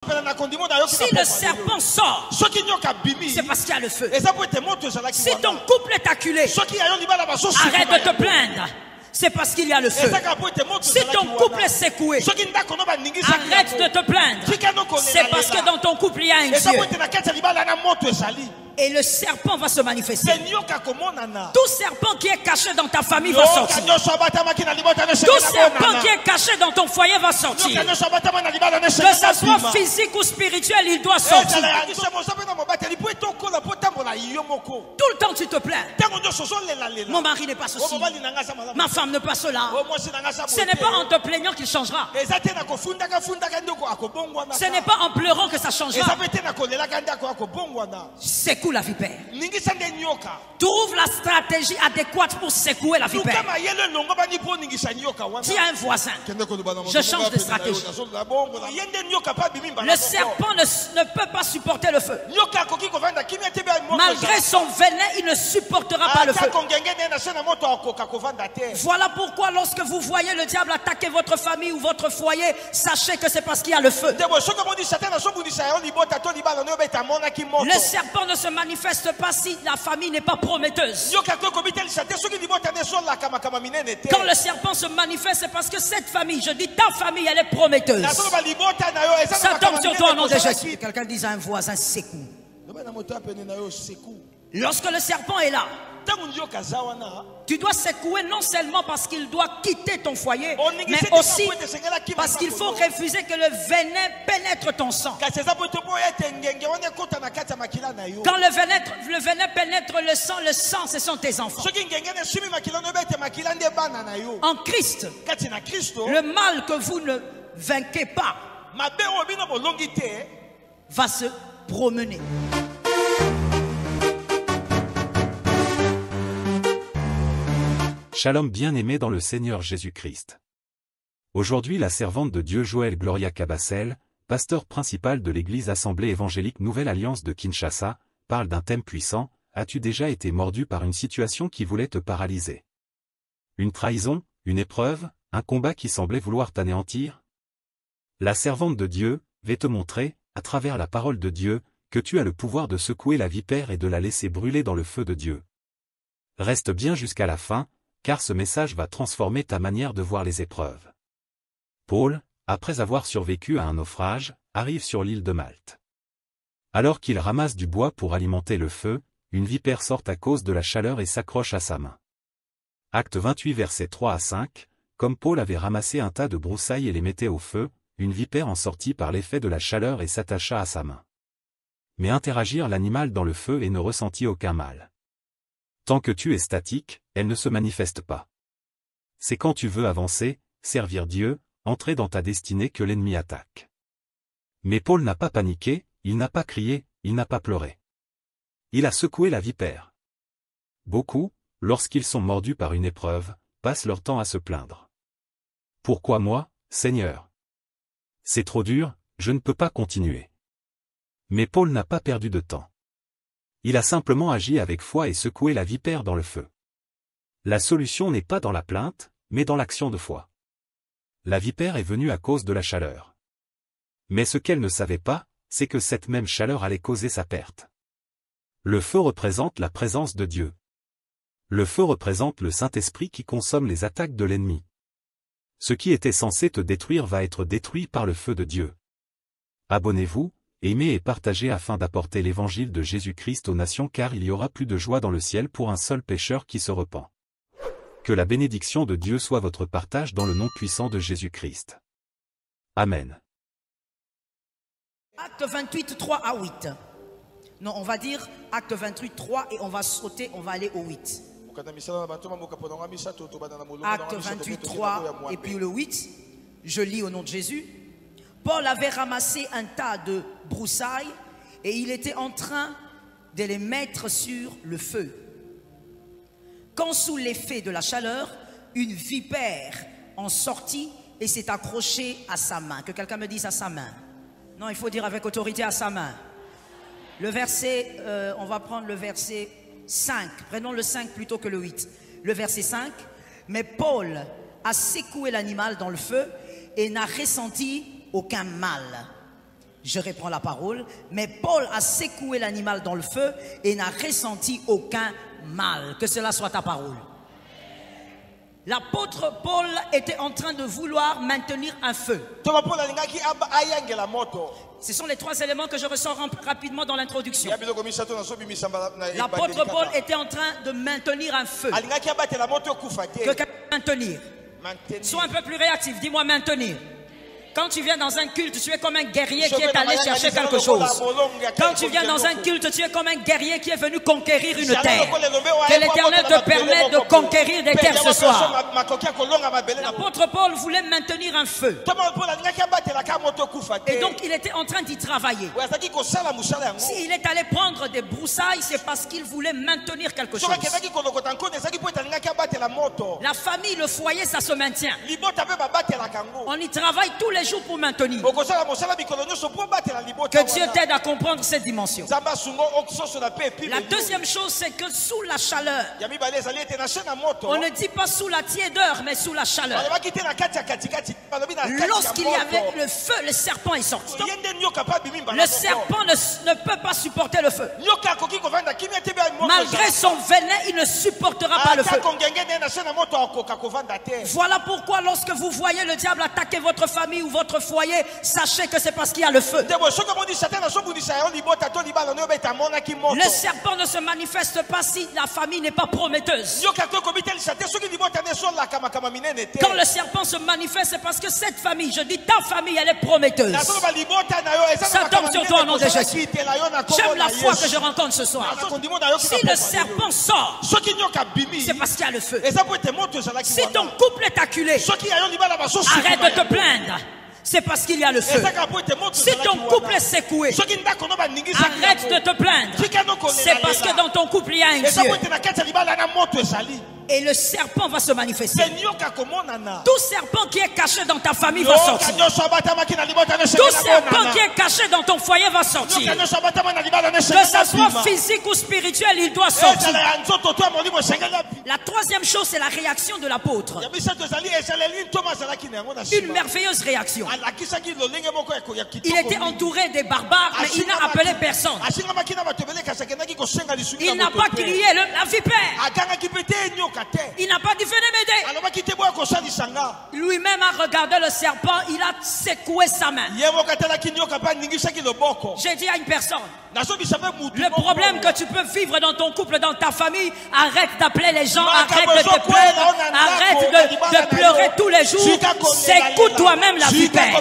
Si le serpent sort, c'est parce qu'il y a le feu. Si ton couple est acculé, arrête de te plaindre. C'est parce qu'il y a le feu. Si ton couple est secoué, arrête de te plaindre. C'est parce que dans ton couple il y a un Dieu. Et le serpent va se manifester. Tout serpent qui est caché dans ta famille va sortir. Tout serpent qui est caché dans ton foyer va sortir. Que ce soit physique ou spirituel, il doit sortir. Tout le temps tu te plains. Mon mari n'est pas ceci. Ma femme n'est pas cela. Ce n'est pas en te plaignant qu'il changera. Ce n'est pas en pleurant que ça changera. Secoue la vipère. Trouve la stratégie adéquate pour secouer la vipère. Tu as un voisin. Je change de stratégie. Le serpent ne peut pas supporter le feu. Malgré son venin, il ne supportera pas le feu. Voilà pourquoi lorsque vous voyez le diable attaquer votre famille ou votre foyer, sachez que c'est parce qu'il y a le feu. Le serpent ne se manifeste pas si la famille n'est pas prometteuse. Quand le serpent se manifeste, c'est parce que cette famille, je dis ta famille, elle est prometteuse. Ça tombe sur toi au nom de Jésus. Quelqu'un dit à un voisin, secoue. Lorsque le serpent est là, tu dois secouer non seulement parce qu'il doit quitter ton foyer, mais aussi parce qu'il faut refuser que le venin pénètre ton sang. Quand le venin pénètre le sang ce sont tes enfants. En Christ, le mal que vous ne vainquez pas va se promener. Shalom bien-aimé dans le Seigneur Jésus-Christ. Aujourd'hui la servante de Dieu Joël Gloria Cabassel, pasteur principal de l'église Assemblée évangélique Nouvelle Alliance de Kinshasa, parle d'un thème puissant. As-tu déjà été mordu par une situation qui voulait te paralyser? Une trahison, une épreuve, un combat qui semblait vouloir t'anéantir? La servante de Dieu va te montrer, à travers la parole de Dieu, que tu as le pouvoir de secouer la vipère et de la laisser brûler dans le feu de Dieu. Reste bien jusqu'à la fin, car ce message va transformer ta manière de voir les épreuves. Paul, après avoir survécu à un naufrage, arrive sur l'île de Malte. Alors qu'il ramasse du bois pour alimenter le feu, une vipère sort à cause de la chaleur et s'accroche à sa main. Acte 28 versets 3 à 5, comme Paul avait ramassé un tas de broussailles et les mettait au feu, une vipère en sortit par l'effet de la chaleur et s'attacha à sa main. Mais interagir l'animal dans le feu et ne ressentit aucun mal. Tant que tu es statique, elle ne se manifeste pas. C'est quand tu veux avancer, servir Dieu, entrer dans ta destinée que l'ennemi attaque. Mais Paul n'a pas paniqué, il n'a pas crié, il n'a pas pleuré. Il a secoué la vipère. Beaucoup, lorsqu'ils sont mordus par une épreuve, passent leur temps à se plaindre. Pourquoi moi, Seigneur? C'est trop dur, je ne peux pas continuer. Mais Paul n'a pas perdu de temps. Il a simplement agi avec foi et secoué la vipère dans le feu. La solution n'est pas dans la plainte, mais dans l'action de foi. La vipère est venue à cause de la chaleur. Mais ce qu'elle ne savait pas, c'est que cette même chaleur allait causer sa perte. Le feu représente la présence de Dieu. Le feu représente le Saint-Esprit qui consomme les attaques de l'ennemi. Ce qui était censé te détruire va être détruit par le feu de Dieu. Abonnez-vous, aimez et partagez afin d'apporter l'évangile de Jésus-Christ aux nations car il y aura plus de joie dans le ciel pour un seul pécheur qui se repent. Que la bénédiction de Dieu soit votre partage dans le nom puissant de Jésus-Christ. Amen. Acte 28, 3 à 8. Non, on va dire acte 28, 3 et on va sauter, on va aller au 8. Acte 28, 3 et puis le 8. Je lis au nom de Jésus. Paul avait ramassé un tas de broussailles et il était en train de les mettre sur le feu. Quand sous l'effet de la chaleur, une vipère en sortit et s'est accrochée à sa main. Que quelqu'un me dise à sa main. Non, il faut dire avec autorité à sa main. Le verset, on va prendre le verset 5. Prenons le 5 plutôt que le 8. Le verset 5. Mais Paul a secoué l'animal dans le feu et n'a ressenti aucun mal. Je reprends la parole. Mais Paul a secoué l'animal dans le feu et n'a ressenti aucun mal. Que cela soit ta parole. L'apôtre Paul était en train de vouloir maintenir un feu. Ce sont les trois éléments que je ressors rapidement dans l'introduction. L'apôtre Paul était en train de maintenir un feu. Que maintenir. Sois un peu plus réactif, dis-moi maintenir. Quand tu viens dans un culte, tu es comme un guerrier qui est allé chercher quelque chose. Quand tu viens dans un culte, tu es comme un guerrier qui est venu conquérir une terre. Que l'Éternel te permette de conquérir des terres ce soir. L'apôtre Paul voulait maintenir un feu. Et donc il était en train d'y travailler. S'il est allé prendre des broussailles, c'est parce qu'il voulait maintenir quelque chose. La famille, le foyer, ça se maintient. On y travaille tous les jours pour maintenir. Que Dieu t'aide à comprendre cette dimension. La deuxième chose, c'est que sous la chaleur, on ne dit pas sous la tiédeur, mais sous la chaleur. Lorsqu'il y avait le feu, le serpent est sorti. Le serpent ne peut pas supporter le feu. Malgré son venin, il ne supportera pas le feu. Voilà pourquoi lorsque vous voyez le diable attaquer votre famille ou votre foyer, sachez que c'est parce qu'il y a le feu. Le serpent ne se manifeste pas si la famille n'est pas prometteuse. Quand le serpent se manifeste, c'est parce que cette famille, je dis ta famille, elle est prometteuse. Ça tombe sur toi au nom de Jésus. J'aime la foi que je rencontre ce soir. Si le serpent sort, c'est parce qu'il y a le feu. Si ton couple est acculé, arrête de te plaindre. C'est parce qu'il y a le feu. Si ton couple est secoué, arrête de te plaindre. C'est parce que dans ton couple il y a un Dieu. Et le serpent va se manifester. Tout serpent qui est caché dans ta famille va sortir. Tout serpent qui est caché dans ton foyer va sortir. Que ce soit physique ou spirituel, il doit sortir. La troisième chose, c'est la réaction de l'apôtre. Une merveilleuse réaction. Il était entouré des barbares, mais il n'a appelé personne. Il n'a pas crié la vipère. Il n'a pas dit venez m'aider. Lui-même a regardé le serpent, il a secoué sa main. J'ai dit à une personne, le problème que tu peux vivre dans ton couple, dans ta famille, arrête d'appeler les gens, arrête de te plaindre, arrête de pleurer tous les jours. Secoue toi-même la vipère.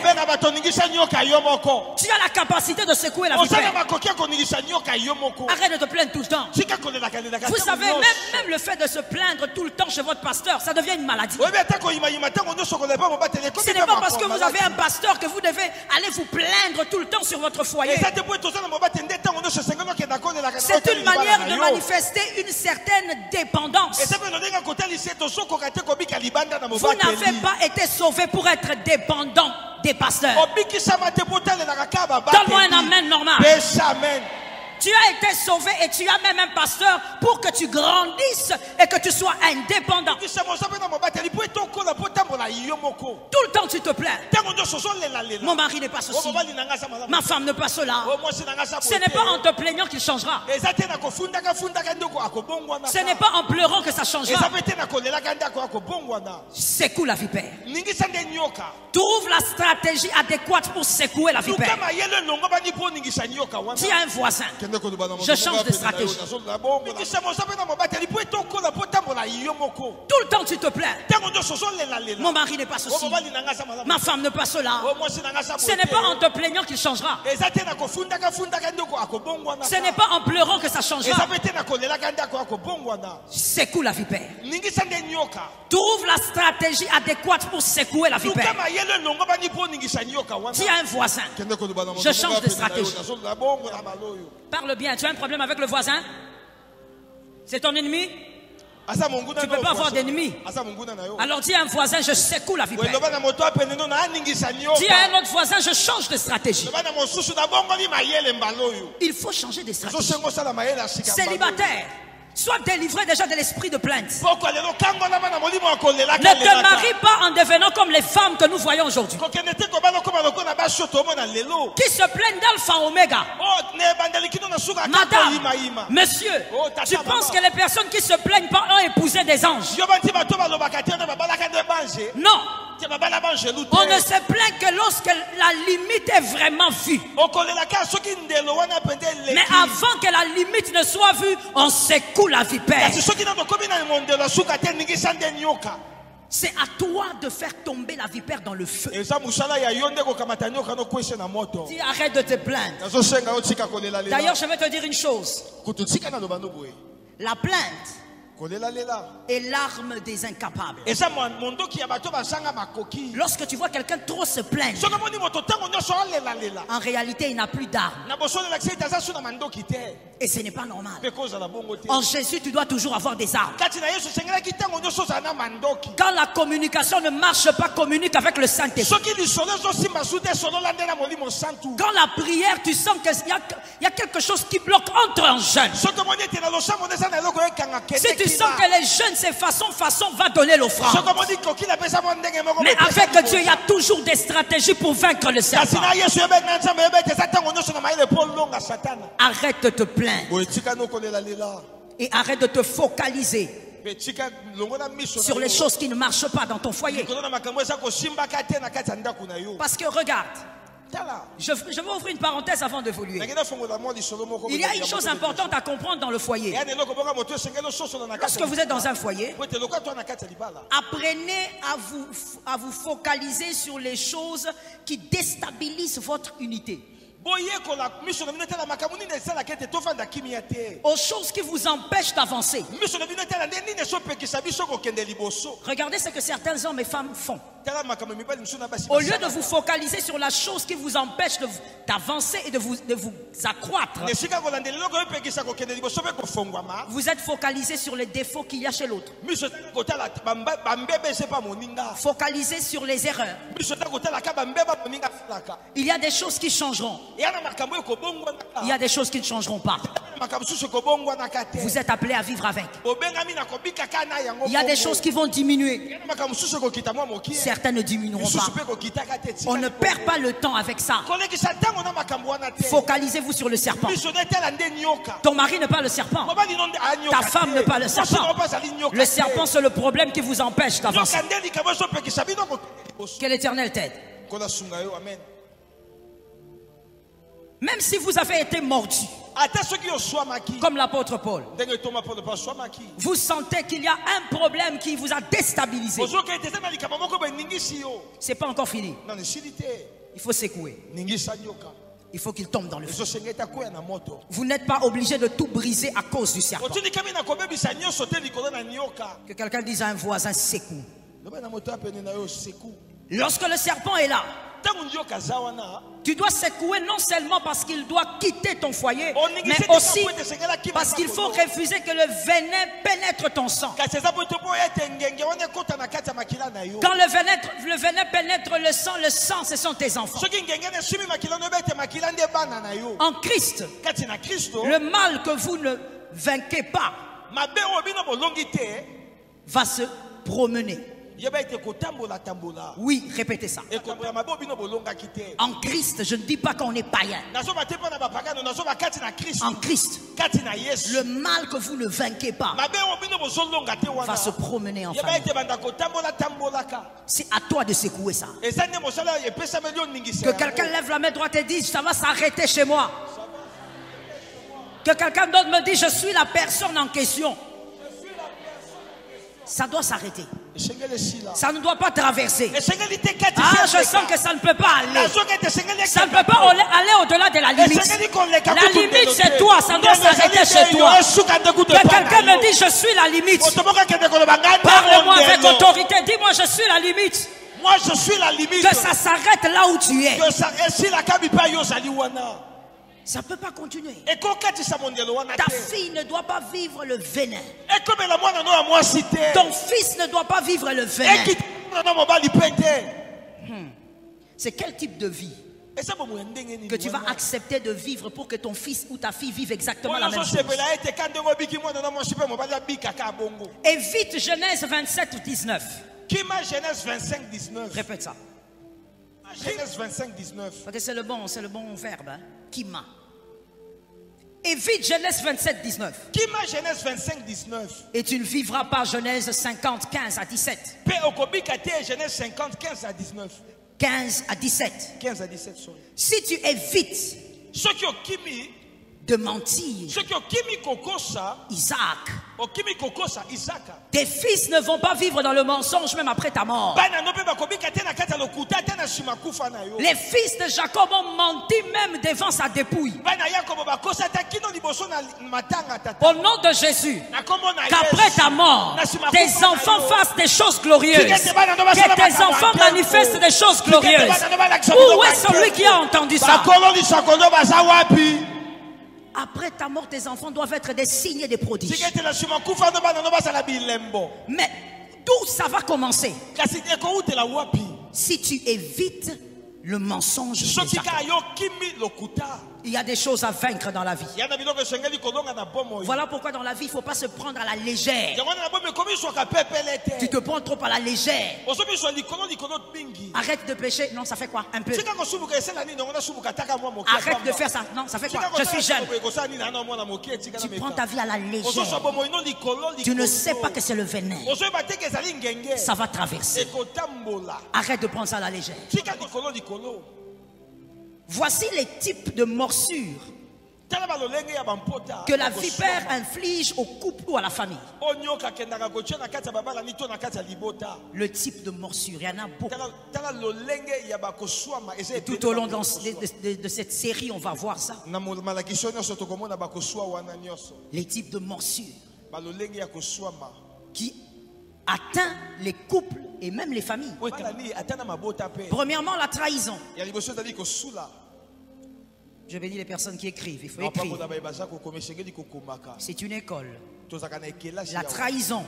Tu as la capacité de secouer la vipère. Arrête de te plaindre tout le temps. Vous savez, même le fait de se plaindre tout le temps chez votre pasteur, ça devient une maladie. Ce n'est pas parce que vous avez un pasteur que vous devez aller vous plaindre tout le temps sur votre foyer. C'est une manière de manifester une certaine dépendance. Vous n'avez pas été sauvé pour être dépendant des pasteurs. Donne-moi un amen normal. Tu as été sauvé et tu as même un pasteur pour que tu grandisses et que tu sois indépendant. Tout le temps tu te plains. Mon mari n'est pas ceci. Ma femme n'est pas cela. Ce n'est pas en te plaignant qu'il changera. Ce n'est pas en pleurant que ça changera. Secoue la vipère. Trouve la stratégie adéquate pour secouer la vipère. Tu as un voisin. Je change de stratégie. Tout le temps tu te plains. Mon mari n'est pas ceci. Ma femme n'est pas cela. Ce n'est pas en te plaignant qu'il changera. Ce n'est pas en pleurant que ça changera. Secoue la vipère. Trouve la stratégie adéquate pour secouer la vipère. Tu as un voisin. Je change de stratégie. Parle bien. Tu as un problème avec le voisin? C'est ton ennemi? Tu ne peux pas avoir d'ennemi. Alors dis à un voisin, je secoue la vipère. Dis à un autre voisin, je change de stratégie. Il faut changer de stratégie. Célibataire, Sois délivré déjà de l'esprit de plainte. Ne te marie pas en devenant comme les femmes que nous voyons aujourd'hui. Qui se plaignent d'alpha oméga. Madame, monsieur, tu penses que les personnes qui se plaignent pas ont épousé des anges? Non. On ne se plaint que lorsque la limite est vraiment vue. Mais avant que la limite ne soit vue, on secoue la vipère. C'est à toi de faire tomber la vipère dans le feu. Dis, arrête de te plaindre. D'ailleurs, je vais te dire une chose. La plainte est l'arme des incapables. Lorsque tu vois quelqu'un trop se plaindre, en réalité il n'a plus d'arme. Et ce n'est pas normal. En Jésus tu dois toujours avoir des armes. Quand la communication ne marche pas, communique avec le Saint-Esprit. Quand la prière, tu sens qu'il y a quelque chose qui bloque, entre en jeûne. Si tu sens que les jeunes, c'est façon, va donner l'offrande. Mais avec Dieu, il y a toujours des stratégies pour vaincre le serpent. Arrête de te plaindre. Et arrête de te focaliser sur les choses qui ne marchent pas dans ton foyer. Parce que regarde, je vais ouvrir une parenthèse avant d'évoluer. Il y a une chose importante à comprendre dans le foyer. Lorsque vous êtes dans un foyer, apprenez à vous focaliser sur les choses qui déstabilisent votre unité. Aux choses qui vous empêchent d'avancer. Regardez ce que certains hommes et femmes font. Au lieu de vous focaliser sur la chose qui vous empêche d'avancer et de vous accroître, vous êtes focalisé sur les défauts qu'il y a chez l'autre. Focalisé sur les erreurs. Il y a des choses qui changeront. Il y a des choses qui ne changeront pas. Vous êtes appelé à vivre avec. Il y a des choses qui vont diminuer. Certaines ne diminueront pas. On ne perd pas le temps avec ça. Focalisez-vous sur le serpent. Ton mari n'est pas le serpent. Ta femme n'est pas le serpent. Le serpent, c'est le problème qui vous empêche d'avancer. Que l'Éternel t'aide. Même si vous avez été mordu, comme l'apôtre Paul, vous sentez qu'il y a un problème qui vous a déstabilisé. C'est pas encore fini. Il faut secouer. Il faut qu'il tombe dans le feu. Vous n'êtes pas obligé de tout briser à cause du serpent. Que quelqu'un dise à un voisin, secoue. Lorsque le serpent est là, tu dois secouer non seulement parce qu'il doit quitter ton foyer, mais aussi parce qu'il faut refuser que le venin pénètre ton sang. Quand le venin pénètre le sang ce sont tes enfants. En Christ, le mal que vous ne vainquez pas va se promener. Oui, répétez ça. En Christ, je ne dis pas qu'on est païen. En Christ, le mal que vous ne vainquez pas va se promener en famille. C'est à toi de secouer ça. Que quelqu'un lève la main droite et dise, ça va s'arrêter chez moi. Que quelqu'un d'autre me dise, je suis la personne en question. Ça doit s'arrêter. Ça ne doit pas traverser. Ah, je sens que ça ne peut pas aller. Ça ne peut pas aller au-delà de la limite. La limite, c'est toi. Ça doit s'arrêter chez toi. Que quelqu'un me dise, je suis la limite. Parle-moi avec autorité. Dis-moi, je suis la limite. Moi, je suis la limite. Que ça s'arrête là où tu es. Ça ne peut pas continuer. Ta fille ne doit pas vivre le venin. Ton fils ne doit pas vivre le venin. C'est quel type de vie? que tu vas accepter de vivre pour que ton fils ou ta fille vive exactement la même chose. Évite Genèse 27 19. Genèse 25 19. Répète ça. Genèse 25 19. Parce que c'est le bon verbe. Hein? Kima. Évite Genèse 27 19. Genèse 25 19. Et tu ne vivras pas Genèse 50 15 à 17. Genèse 50 15 à 19. 15 à 17. 15 à 17, sorry. Si tu évites de mentir, Isaac, tes fils ne vont pas vivre dans le mensonge même après ta mort. Les fils de Jacob ont menti même devant sa dépouille. Au nom de Jésus, qu'après ta mort, tes enfants fassent des choses glorieuses. Que tes enfants manifestent des choses glorieuses. Où est celui qui a entendu ça? Après ta mort, tes enfants doivent être des signes et des prodiges. Mais d'où ça va commencer? Si tu évites le mensonge, il y a des choses à vaincre dans la vie. Voilà pourquoi dans la vie, il ne faut pas se prendre à la légère. Tu te prends trop à la légère. Arrête de pécher. Non, ça fait quoi? Un peu. Arrête de faire ça. Non, ça fait quoi? Je suis jeune. Tu prends ta vie à la légère. Tu ne sais pas que c'est le venin. Ça va traverser. Arrête de prendre ça à la légère. Voici les types de morsures que la vipère inflige au couple ou à la famille. Le type de morsure, il y en a beaucoup. Tout au long de cette série, on va voir ça. Les types de morsures qui atteint les couples et même les familles. Premièrement, la trahison. Je vais dire les personnes qui écrivent. Il faut écrire. C'est une école. La trahison,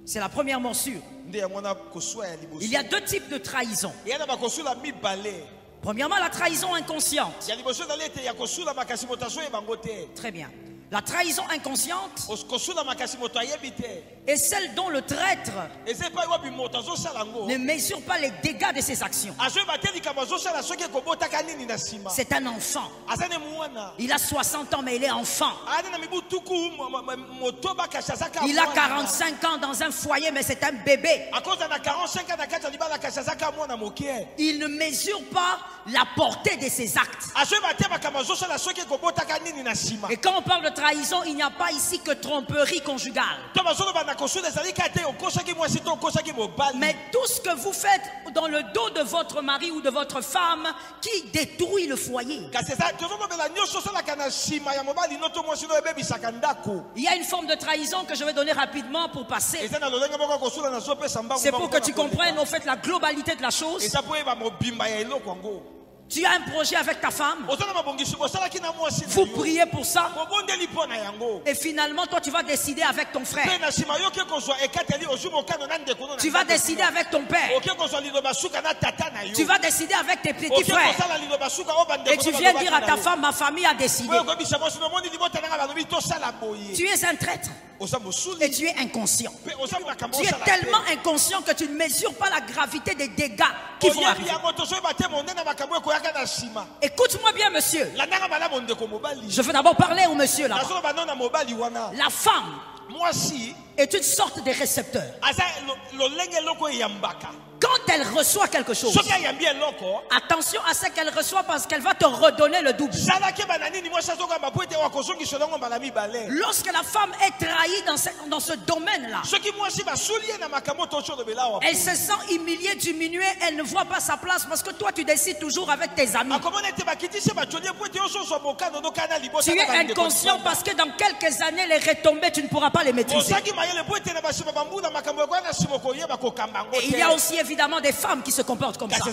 c'est la première morsure. Il y a deux types de trahison. Premièrement, la trahison inconsciente. Très bien. La trahison inconsciente est celle dont le traître ne mesure pas les dégâts de ses actions. C'est un enfant. Il a 60 ans mais il est enfant. Il a 45 ans dans un foyer mais c'est un bébé. Il ne mesure pas la portée de ses actes. Et quand on parle de trahison, il n'y a pas ici que tromperie conjugale. Mais tout ce que vous faites dans le dos de votre mari ou de votre femme qui détruit le foyer. Il y a une forme de trahison que je vais donner rapidement pour passer. C'est pour que tu comprennes en fait la globalité de la chose. Tu as un projet avec ta femme. Vous priez pour ça. Et finalement, toi, tu vas décider avec ton frère. Tu vas décider avec ton père. Tu vas décider avec tes petits frères. Et tu viens dire à ta femme, ma famille a décidé. Tu es un traître. Et tu es inconscient. Tu es tellement inconscient que tu ne mesures pas la gravité des dégâts qui vont arriver. Écoute-moi bien, monsieur. Je veux d'abord parler au monsieur là. La femme est une sorte de récepteur. Quand elle reçoit quelque chose, attention à ce qu'elle reçoit parce qu'elle va te redonner le double. Lorsque la femme est trahie dans ce domaine-là, elle se sent humiliée, diminuée, elle ne voit pas sa place parce que toi tu décides toujours avec tes amis. Tu es inconscient parce que dans quelques années les retombées tu ne pourras pas les maîtriser. Et il y a aussi évidemment évidemment des femmes qui se comportent comme ça.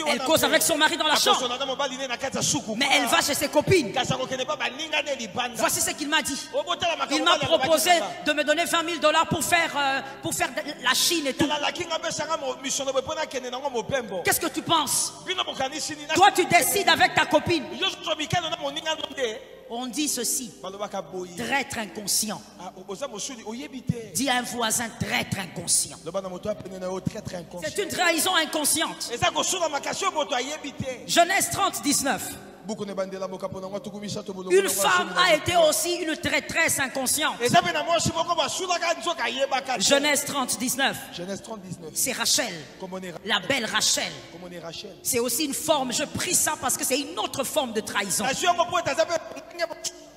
Elle cause avec son mari dans la chambre, mais elle va chez ses copines. Voici ce qu'il m'a dit. Il m'a proposé de me donner 20 000 $ pour faire la Chine et tout. Qu'est-ce que tu penses? Toi, tu décides avec ta copine. On dit ceci: traître inconscient. Dis à un voisin: traître inconscient. C'est une trahison inconsciente. Genèse 30, 19. Une femme a été aussi une traîtresse inconsciente. Genèse 30, 19. C'est Rachel, la belle Rachel. C'est aussi une forme, je prie ça parce que c'est une autre forme de trahison.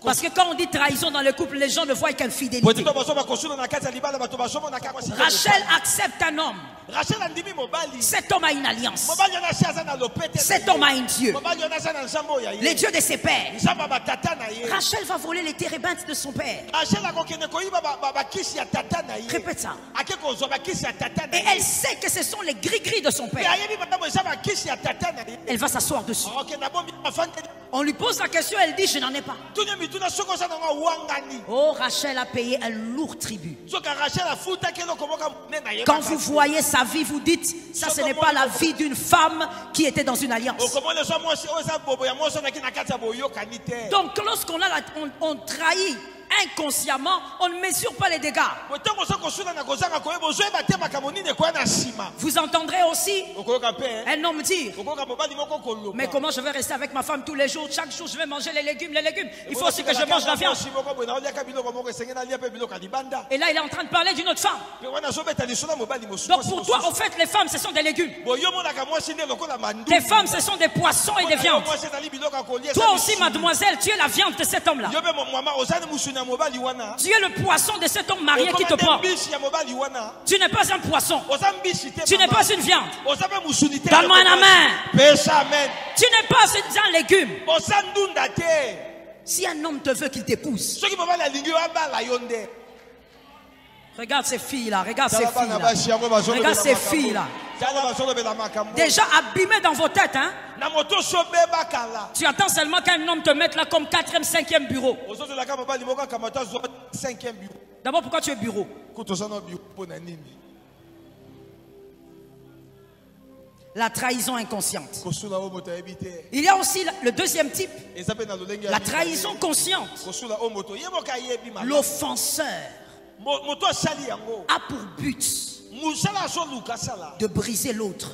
Parce que quand on dit trahison dans le couple, les gens ne voient qu'infidélité. Rachel accepte un homme. Cet homme a une alliance. Cet homme a un Dieu, les dieux de ses pères. Rachel va voler les térébintes de son père. Répète ça. Et elle sait que ce sont les gris-gris de son père. Elle va s'asseoir dessus. On lui pose la question, elle dit: je n'en ai pas. Oh, Rachel a payé un lourd tribut. Quand vous voyez sa vie, vous dites: ça, ce n'est pas la vie d'une femme qui était dans une alliance. Donc lorsqu'on on trahit inconsciemment, on ne mesure pas les dégâts. Vous entendrez aussi un homme dire: mais comment je vais rester avec ma femme tous les jours? Chaque jour je vais manger les légumes. Il faut aussi que je mange la viande. Et là il est en train de parler d'une autre femme. Donc pour toi, en fait, les femmes ce sont des légumes. Les femmes ce sont des poissons et des viandes. Toi aussi, mademoiselle, tu es la viande de cet homme-là. Tu es le poisson de cet homme marié qui te porte. Tu n'es pas un poisson. Tu n'es pas une viande. Donne-moi un amen. Tu n'es pas un légume. Si un homme te veut qu'il t'épouse, regarde ces filles-là, regarde ces filles-là. Regarde ces filles-là. Déjà abîmées dans vos têtes, hein? Tu attends seulement qu'un homme te mette là comme 4e, 5e bureau. D'abord, pourquoi tu es bureau? La trahison inconsciente. Il y a aussi le deuxième type, la trahison consciente. L'offenseur a pour but de briser l'autre.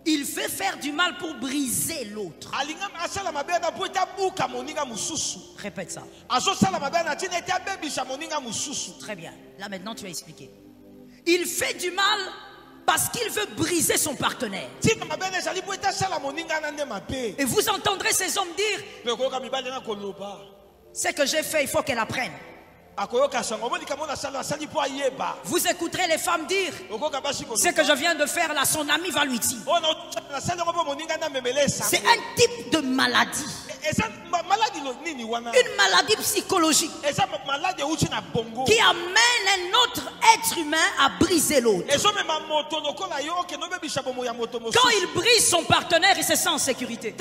Il veut faire du mal pour briser l'autre. Répète ça. Très bien. Là maintenant tu as expliqué. Il fait du mal parce qu'il veut briser son partenaire. Et vous entendrez ces hommes dire: ce que j'ai fait, il faut qu'elle apprenne. Vous écouterez les femmes dire: ce que je viens de faire là, son ami va lui dire. C'est un type de maladie. Une maladie psychologique qui amène un autre être humain à briser l'autre. Quand il brise son partenaire, il se sent en sécurité.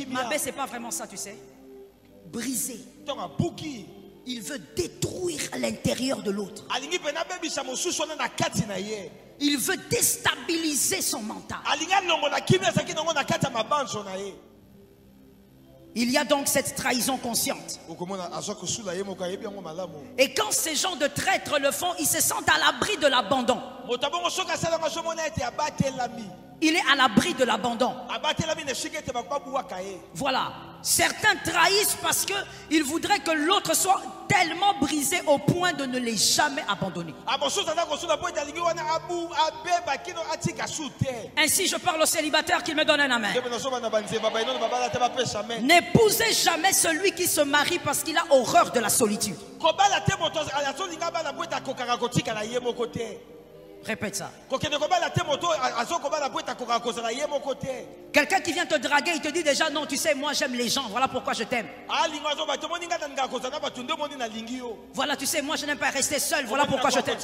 Mabé, c'est pas vraiment ça, tu sais. Briser. Il veut détruire l'intérieur de l'autre. Il veut déstabiliser son mental. Il y a donc cette trahison consciente. Et quand ces gens de traîtres le font, ils se sentent à l'abri de l'abandon. Il est à l'abri de l'abandon. Voilà. Certains trahissent parce qu'ils voudraient que l'autre soit tellement brisé au point de ne les jamais abandonner. Ainsi, je parle aux célibataires qu'ils me donnent un amen. N'épousez jamais celui qui se marie parce qu'il a horreur de la solitude. Répète ça. Quelqu'un qui vient te draguer, il te dit déjà non, tu sais, moi j'aime les gens, voilà pourquoi je t'aime. Voilà, tu sais, moi je n'aime pas rester seul, voilà pourquoi je t'aime.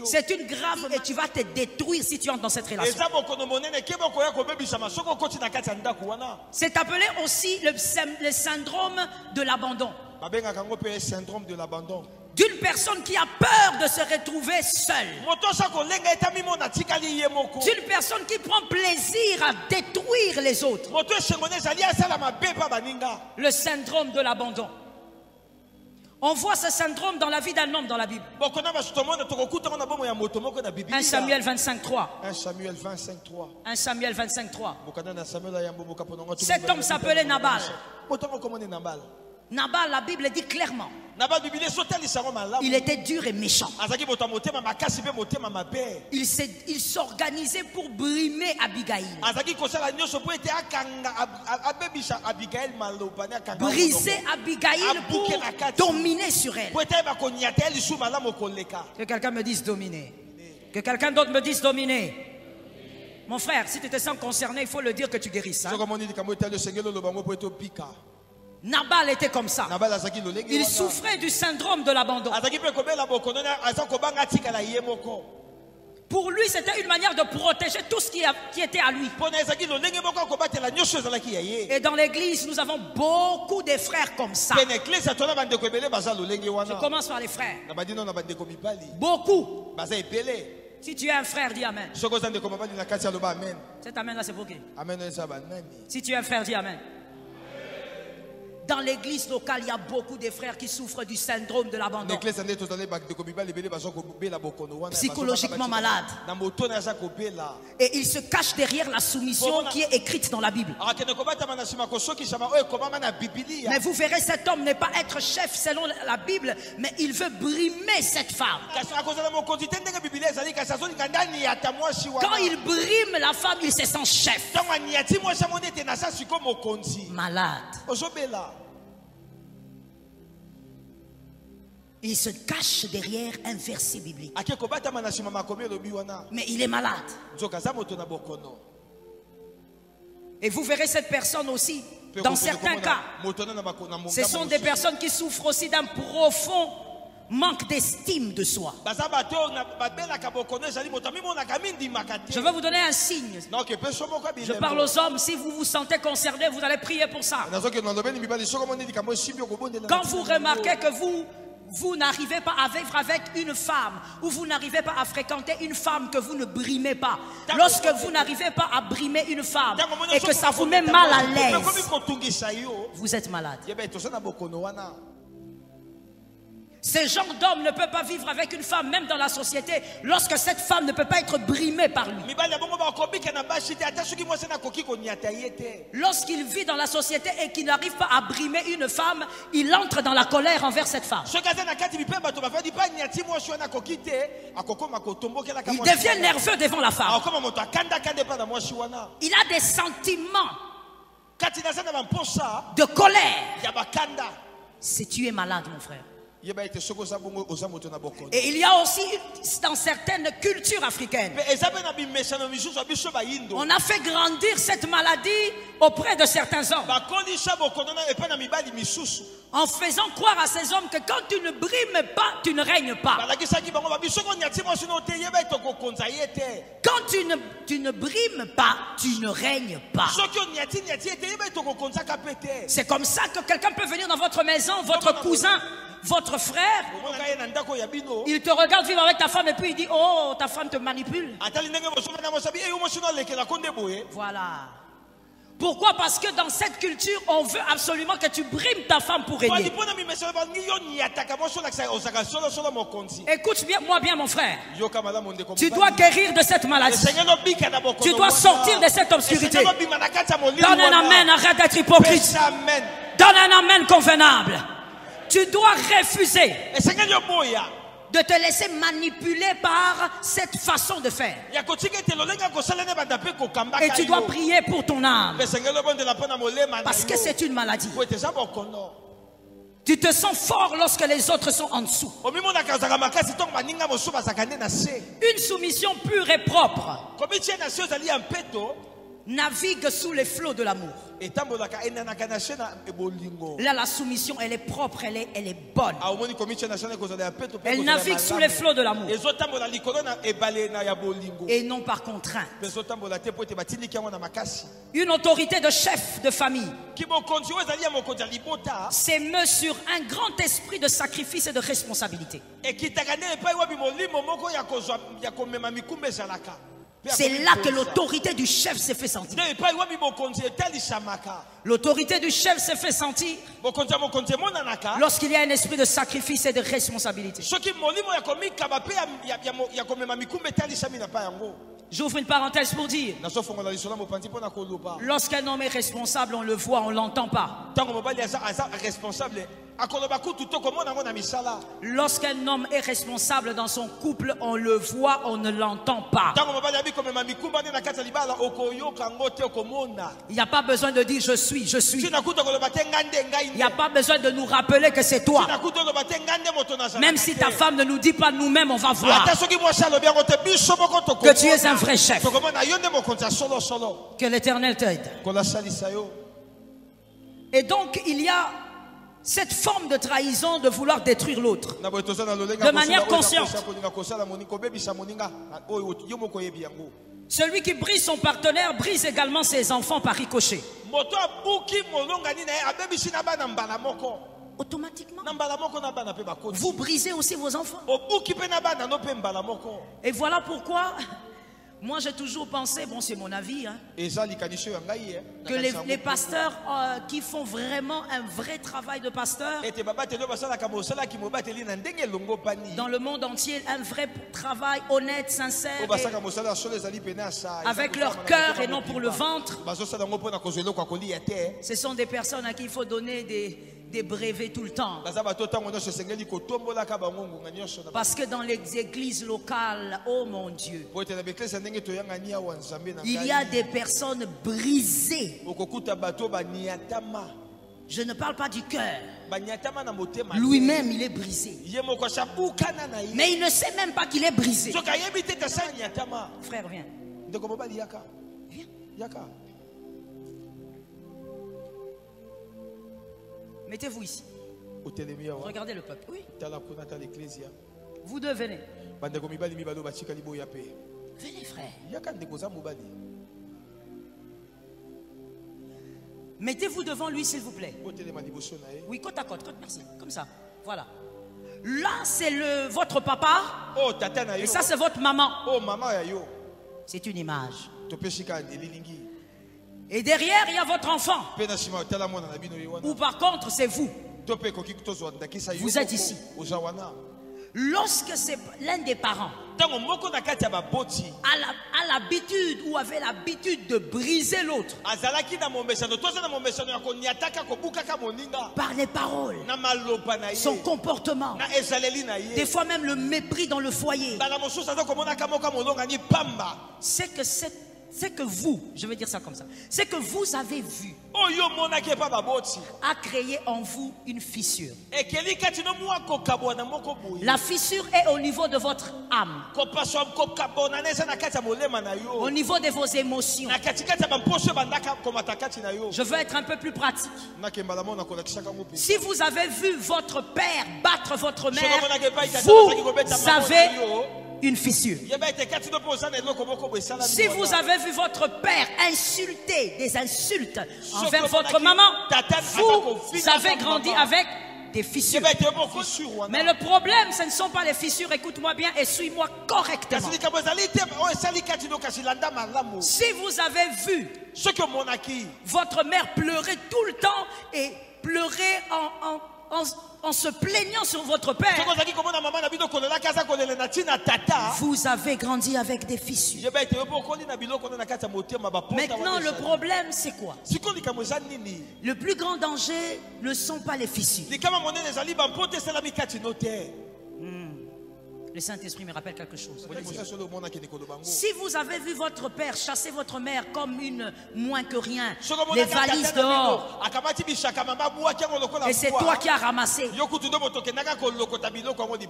C'est une grave et tu vas te détruire si tu entres dans cette relation. C'est appelé aussi le syndrome de l'abandon. D'une personne qui a peur de se retrouver seule. D'une personne qui prend plaisir à détruire les autres. Le syndrome de l'abandon. On voit ce syndrome dans la vie d'un homme dans la Bible. 1 Samuel 25:3. 1 Samuel 25:3. Cet homme s'appelait Nabal. Nabal, la Bible dit clairement, il était dur et méchant. Il s'organisait pour brimer Abigail. Briser Abigail pour dominer sur elle. Que quelqu'un me dise dominer. Que quelqu'un d'autre me dise dominer. Mon frère, si tu te sens concerné, il faut le dire que tu guérisses. Hein? Nabal était comme ça. Il souffrait du syndrome de l'abandon. Pour lui, c'était une manière de protéger tout ce qui était à lui. Et dans l'église, nous avons beaucoup de frères comme ça. Je commence par les frères. Beaucoup. Si tu es un frère, dis amen. Cet amen là, c'est pour qui? Si tu es un frère, dis amen. Dans l'église locale, il y a beaucoup de frères qui souffrent du syndrome de l'abandon. Psychologiquement malades. Et ils se cachent derrière la soumission qui est écrite dans la Bible. Mais vous verrez, cet homme n'est pas être chef selon la Bible, mais il veut brimer cette femme. Quand il brime la femme, il se sent chef. Malade. Il se cache derrière un verset biblique. Mais il est malade. Et vous verrez cette personne aussi, dans certains cas, ce sont des personnes qui souffrent aussi d'un profond manque d'estime de soi. Je vais vous donner un signe. Je parle aux hommes, si vous vous sentez concerné, vous allez prier pour ça. Quand vous remarquez que vous n'arrivez pas à vivre avec une femme, ou vous n'arrivez pas à fréquenter une femme que vous ne brimez pas, lorsque vous n'arrivez pas à brimer une femme et que ça vous met mal à l'aise, vous êtes malade. Ce genre d'homme ne peut pas vivre avec une femme, même dans la société, lorsque cette femme ne peut pas être brimée par lui. Lorsqu'il vit dans la société et qu'il n'arrive pas à brimer une femme, il entre dans la colère envers cette femme. Il devient nerveux devant la femme. Il a des sentiments de colère. Si tu es malade, mon frère. Et il y a aussi dans certaines cultures africaines, on a fait grandir cette maladie auprès de certains hommes, en faisant croire à ces hommes que quand tu ne brimes pas, tu ne règnes pas. Quand tu ne brimes pas, tu ne règnes pas. C'est comme ça que quelqu'un peut venir dans votre maison, votre cousin, votre frère, il te regarde vivre avec ta femme et puis il dit, oh, ta femme te manipule. Voilà. Pourquoi? Parce que dans cette culture, on veut absolument que tu brimes ta femme pour régner. Écoute-moi bien, mon frère. Tu dois guérir de cette maladie. Tu dois sortir de cette obscurité. Donne un amen, arrête d'être hypocrite. Donne un amen convenable. Tu dois refuser de te laisser manipuler par cette façon de faire. Et tu dois prier pour ton âme. Parce que c'est une maladie. Tu te sens fort lorsque les autres sont en dessous. Une soumission pure et propre navigue sous les flots de l'amour. Là, la soumission, elle est propre, elle est bonne. Elle navigue sous les flots de l'amour. Et non par contrainte. Une autorité de chef de famille s'émeut sur un grand esprit de sacrifice et de responsabilité. C'est là que l'autorité du chef s'est fait sentir. L'autorité du chef s'est fait sentir lorsqu'il y a un esprit de sacrifice et de responsabilité. J'ouvre une parenthèse pour dire, lorsqu'un homme est responsable, on le voit, on ne l'entend pas. Lorsqu'un homme est responsable dans son couple, on le voit, on ne l'entend pas. Il n'y a pas besoin de dire je suis. Il n'y a pas besoin de nous rappeler que c'est toi. Même si ta femme ne nous dit pas nous-mêmes, on va voir que tu es un vrai chef. Que l'Éternel t'aide. Et donc il y a cette forme de trahison de vouloir détruire l'autre de manière consciente. Celui qui brise son partenaire brise également ses enfants par ricochet. Automatiquement, vous brisez aussi vos enfants. Et voilà pourquoi moi j'ai toujours pensé, bon c'est mon avis, hein, que les pasteurs qui font vraiment un vrai travail de pasteur dans le monde entier, un vrai travail honnête, sincère, avec leur cœur et non pour le ventre, ce sont des personnes à qui il faut donner des brevets tout le temps. Parce que dans les églises locales, oh mon Dieu, il y a des personnes brisées. Je ne parle pas du cœur. Lui-même, il est brisé. Mais il ne sait même pas qu'il est brisé. Frère, viens. Viens. Mettez-vous ici. Regardez le peuple. Oui. Vous deux, venez. Venez, frère. Mettez-vous devant lui, s'il vous plaît. Oui, côte à côte, merci. Comme ça. Voilà. Là, c'est votre papa. Et ça, c'est votre maman. C'est une image. Et derrière, il y a votre enfant. Ou par contre, c'est vous. Vous êtes ici. Lorsque c'est l'un des parents a l'habitude ou avait l'habitude de briser l'autre par les paroles, son comportement, des fois même le mépris dans le foyer, c'est que vous, je vais dire ça comme ça, c'est que vous avez vu a créé en vous une fissure. La fissure est au niveau de votre âme, au niveau de vos émotions. Je veux être un peu plus pratique. Si vous avez vu votre père battre votre mère, vous avez une fissure. Si vous avez vu votre père insulter des insultes envers votre maman, vous avez grandi avec des fissures. Mais le problème, ce ne sont pas les fissures. Écoute-moi bien et suis-moi correctement. Si vous avez vu votre mère pleurer tout le temps et pleurer en se plaignant sur votre père, vous avez grandi avec des fissures. Maintenant, le problème, c'est quoi? Le plus grand danger ne sont pas les fissures. Le Saint-Esprit me rappelle quelque chose. Si vous avez vu votre père chasser votre mère comme une moins que rien, les valises dehors, et c'est toi qui as ramassé,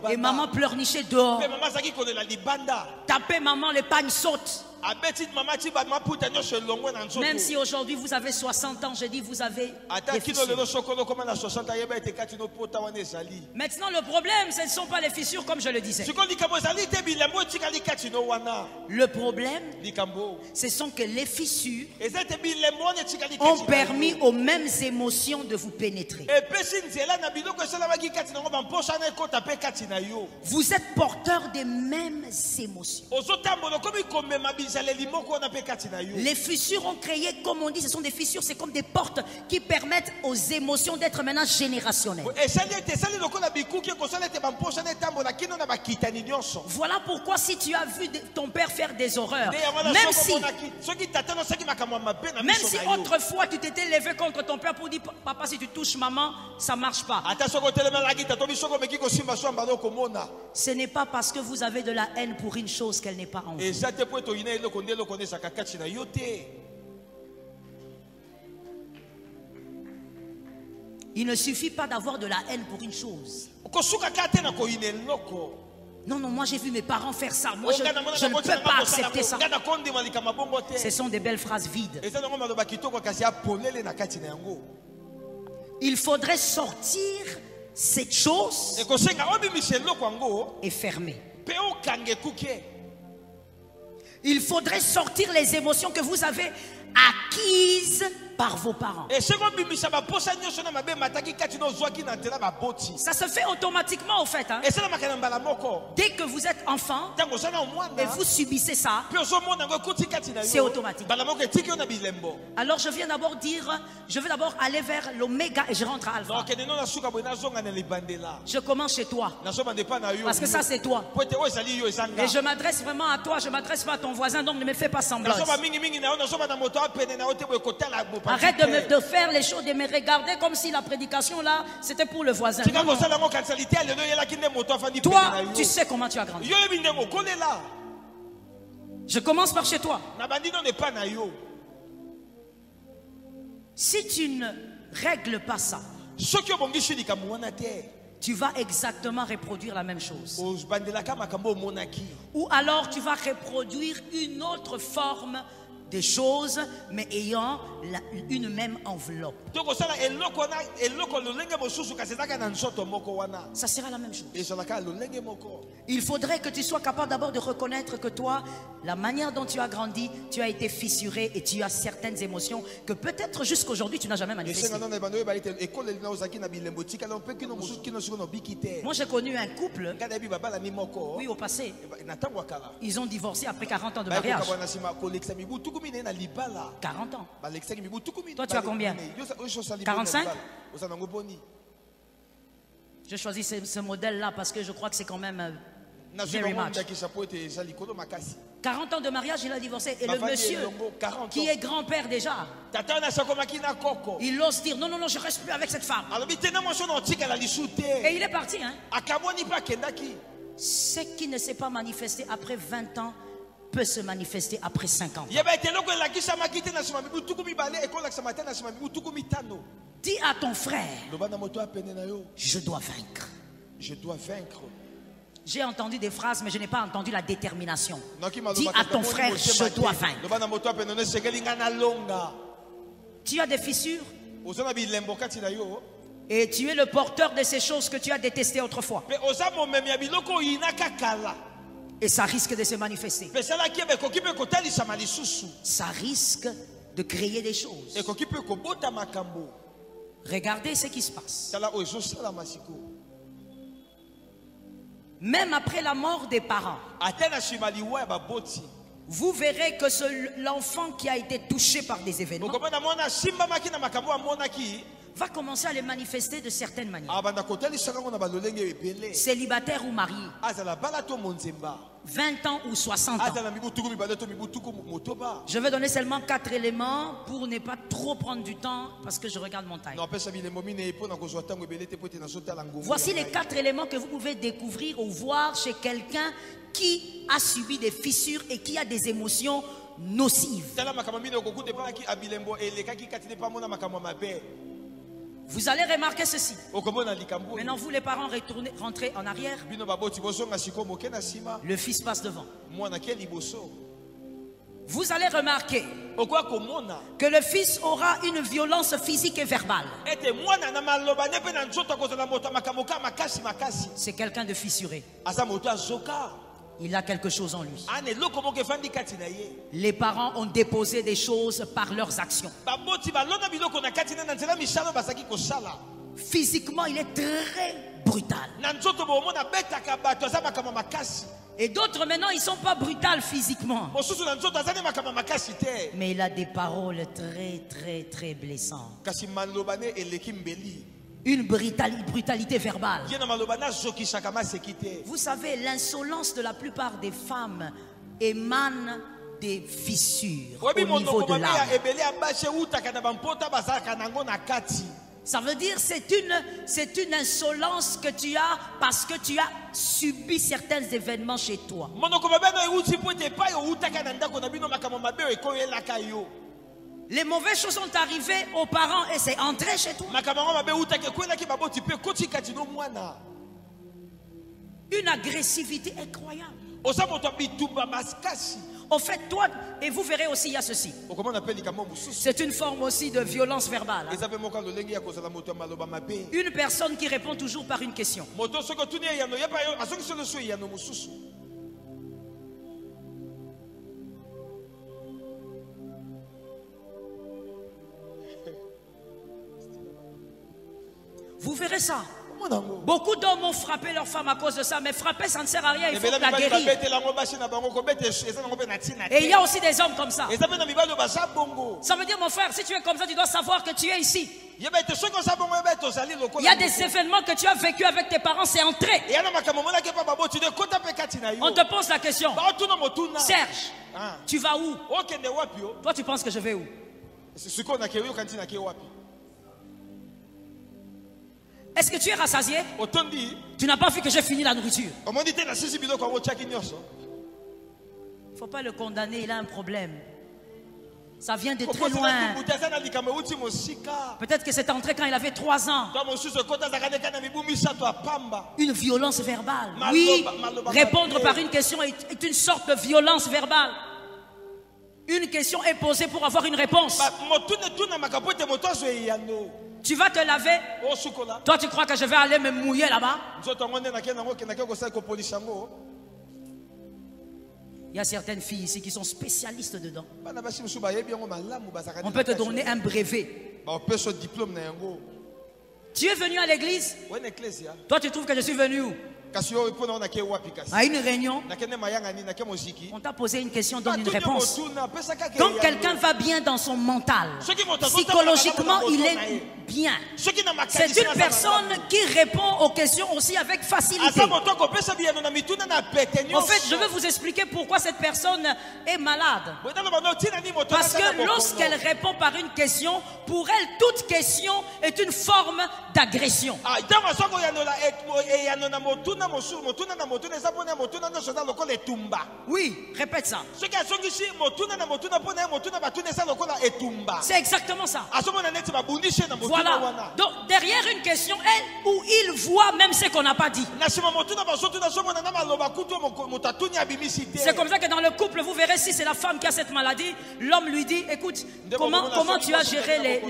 et maman pleurnichait dehors, tapez maman, les pagnes sautent. Même si aujourd'hui vous avez 60 ans, je dis vous avez des fissures. Maintenant le problème, ce ne sont pas les fissures comme je le disais. Le problème, ce sont que les fissures ont permis aux mêmes émotions de vous pénétrer. Vous êtes porteur des mêmes émotions. Les fissures ont créé, comme on dit, ce sont des fissures, c'est comme des portes qui permettent aux émotions d'être maintenant générationnelles. Voilà pourquoi si tu as vu ton père faire des horreurs, même si autrefois tu t'étais levé contre ton père pour dire papa, si tu touches maman, ça ne marche pas. Ce n'est pas parce que vous avez de la haine pour une chose qu'elle n'est pas en vous. Il ne suffit pas d'avoir de la haine pour une chose. Non, non, moi j'ai vu mes parents faire ça. Moi je ne peux pas accepter ça. Ce sont des belles phrases vides. Il faudrait sortir cette chose et fermer. Il faudrait sortir les émotions que vous avez acquises par vos parents. Ça se fait automatiquement au fait. Hein? Dès que vous êtes enfant et vous subissez ça, c'est automatique. Alors je viens d'abord dire, je vais d'abord aller vers l'oméga et je rentre à alpha. Je commence chez toi. Parce que ça c'est toi. Et je m'adresse vraiment à toi, je ne m'adresse pas à ton voisin, donc ne me fais pas semblant. Arrête de faire les choses, de me regarder comme si la prédication là, c'était pour le voisin. Non, non. Toi, tu sais comment tu as grandi. Je commence par chez toi. Si tu ne règles pas ça, tu vas exactement reproduire la même chose. Ou alors tu vas reproduire une autre forme des choses, mais ayant une même enveloppe. Ça sera la même chose. Il faudrait que tu sois capable d'abord de reconnaître que toi, la manière dont tu as grandi, tu as été fissuré et tu as certaines émotions que peut-être jusqu'aujourd'hui tu n'as jamais manifestées. Moi j'ai connu un couple, oui au passé, ils ont divorcé après 40 ans de mariage. 40 ans. Toi tu as combien? 45? Je choisis ce modèle-là parce que je crois que c'est quand même very much. 40 ans de mariage, il a divorcé. Et le monsieur qui est grand-père déjà, il ose dire non, non, non, je ne reste plus avec cette femme. Et il est parti. Hein? Ce qui ne s'est pas manifesté après 20 ans peut se manifester après 50 ans. Dis à ton frère, je dois vaincre. Je dois vaincre. J'ai entendu des phrases, mais je n'ai pas entendu la détermination. Dis à ton frère, je dois vaincre. Tu as des fissures et tu es le porteur de ces choses que tu as détestées autrefois. Et ça risque de se manifester. Ça risque de créer des choses. Regardez ce qui se passe. Même après la mort des parents, vous verrez que l'enfant qui a été touché par des événements va commencer à les manifester de certaines manières. Célibataire ou marié. 20 ans ou 60 ans. Je vais donner seulement 4 éléments pour ne pas trop prendre du temps parce que je regarde mon time. Voici les 4 éléments que vous pouvez découvrir ou voir chez quelqu'un qui a subi des fissures et qui a des émotions nocives. Vous allez remarquer ceci. Maintenant, vous les parents, rentrez en arrière. Le fils passe devant. Vous allez remarquer que le fils aura une violence physique et verbale. C'est quelqu'un de fissuré. Il a quelque chose en lui. Les parents ont déposé des choses par leurs actions. Physiquement, il est très brutal. Et d'autres maintenant, ils ne sont pas brutals physiquement. Mais il a des paroles très, très, très blessantes. Une brutalité verbale. Vous savez, l'insolence de la plupart des femmes émane des fissures au niveau de l'âme. Ça veut dire c'est une insolence que tu as parce que tu as subi certains événements chez toi. Les mauvaises choses sont arrivées aux parents et c'est entré chez toi. Une agressivité incroyable. Au fait, toi, et vous verrez aussi, il y a ceci. C'est une forme aussi de violence verbale. Une personne qui répond toujours par une question. Vous verrez ça. Beaucoup d'hommes ont frappé leur femme à cause de ça, mais frapper ça ne sert à rien, il faut la guérir. Et il y a aussi des hommes comme ça. Ça veut dire, mon frère, si tu es comme ça, tu dois savoir que tu es ici. Il y a des événements que tu as vécu avec tes parents, c'est entré. On te pose la question. Serge, tu vas où? Toi, tu penses que je vais où? Est-ce que tu es rassasié? Tu n'as pas vu que j'ai fini la nourriture? Il ne faut pas le condamner, il a un problème. Ça vient de très loin. Peut-être que c'est entré quand il avait 3 ans. Une violence verbale. Oui, répondre par une question est une sorte de violence verbale. Une question est posée pour avoir une réponse. Tu vas te laver. Toi, tu crois que je vais aller me mouiller là-bas? Il y a certaines filles ici qui sont spécialistes dedans. On peut te donner un brevet. Tu es venu à l'église? Toi, tu trouves que je suis venu où? À une réunion, on t'a posé une question, donne une réponse. Quand quelqu'un va bien dans son mental, psychologiquement, il est bien. C'est une personne qui répond aux questions aussi avec facilité. En fait, je vais vous expliquer pourquoi cette personne est malade. Parce que lorsqu'elle répond par une question, pour elle, toute question est une forme d'agression. Oui, répète ça. C'est exactement ça. Voilà. Donc derrière une question, elle ou il voit même ce qu'on n'a pas dit. C'est comme ça que dans le couple, vous verrez si c'est la femme qui a cette maladie, l'homme lui dit, écoute, comment tu as géré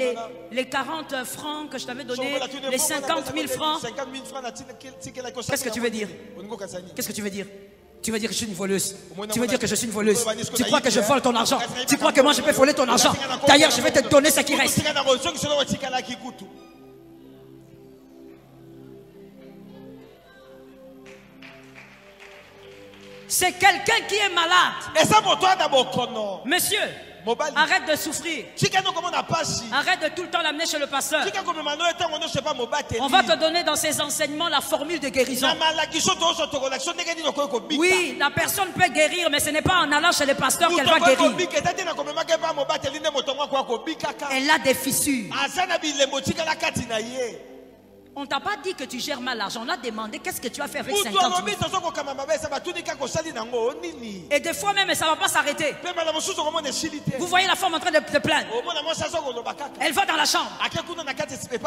les 40 francs que je t'avais donné, les 50 000 francs? Qu'est-ce que tu veux dire? Qu'est-ce que tu veux dire? Tu veux dire que je suis une voleuse? Tu veux dire que je suis une voleuse? Tu crois que je vole ton argent? Tu crois que moi je peux voler ton argent? D'ailleurs, je vais te donner ce qui reste. C'est quelqu'un qui est malade. Monsieur, Arrête de souffrir. Arrête de tout le temps l'amener chez le pasteur. On va te donner dans ces enseignements la formule de guérison. Oui, la personne peut guérir, mais ce n'est pas en allant chez le pasteur qu'elle va guérir. Elle a des fissures. On ne t'a pas dit que tu gères mal l'argent. On a demandé qu'est-ce que tu as fait avec 50 000. Et des fois même, ça ne va pas s'arrêter. Vous voyez la femme en train de te plaindre. Elle va dans la chambre.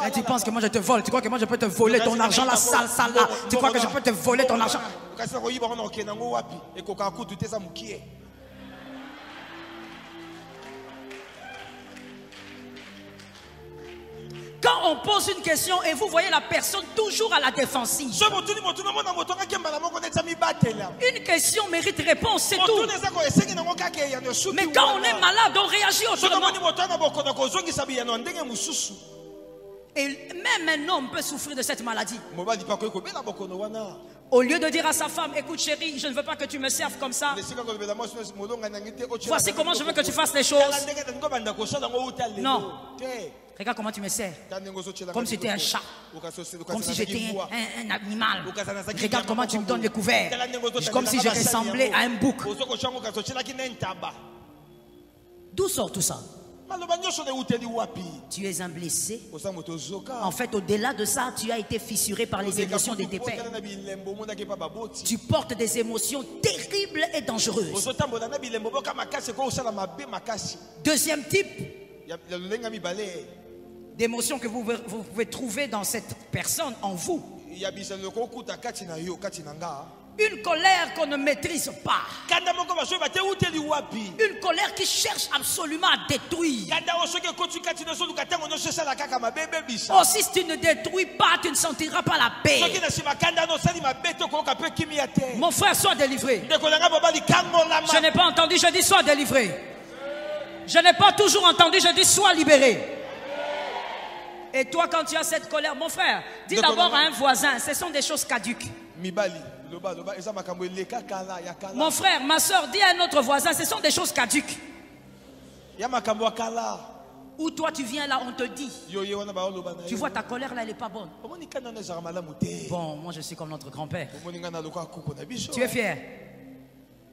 Et tu penses que moi je te vole. Tu crois que moi je peux te voler ton argent, la sale là. Tu crois que je peux te voler ton argent. Quand on pose une question et vous voyez la personne toujours à la défensive. Une question mérite réponse, c'est tout. Mais quand on est malade, on réagit autrement. Et même un homme peut souffrir de cette maladie. Au lieu de dire à sa femme, écoute chérie, je ne veux pas que tu me serves comme ça. Voici comment je veux que tu fasses les choses. Non. Regarde comment tu me sers. Comme si j'étais un chat. Comme si j'étais un animal. Regarde comment tu me donnes les couverts. Comme si je ressemblais à un bouc. D'où sort tout ça? Tu es un blessé. En fait, au-delà de ça, tu as été fissuré par les émotions de tes pères. Tu portes des émotions terribles et dangereuses. Deuxième type d'émotions que vous pouvez trouver dans cette personne, en vous. Une colère qu'on ne maîtrise pas. Une colère qui cherche absolument à détruire. Oh, si tu ne détruis pas, tu ne sentiras pas la paix. Mon frère, sois délivré. Je n'ai pas entendu, je dis sois délivré. Je n'ai pas toujours entendu, je dis sois libéré. Et toi, quand tu as cette colère, mon frère, dis d'abord à un voisin, ce sont des choses caduques. Mon frère, ma soeur, dis à un autre voisin, ce sont des choses caduques. Où toi tu viens là, on te dit. Tu vois ta colère là, elle n'est pas bonne. Bon, moi je suis comme notre grand-père. Tu es fier?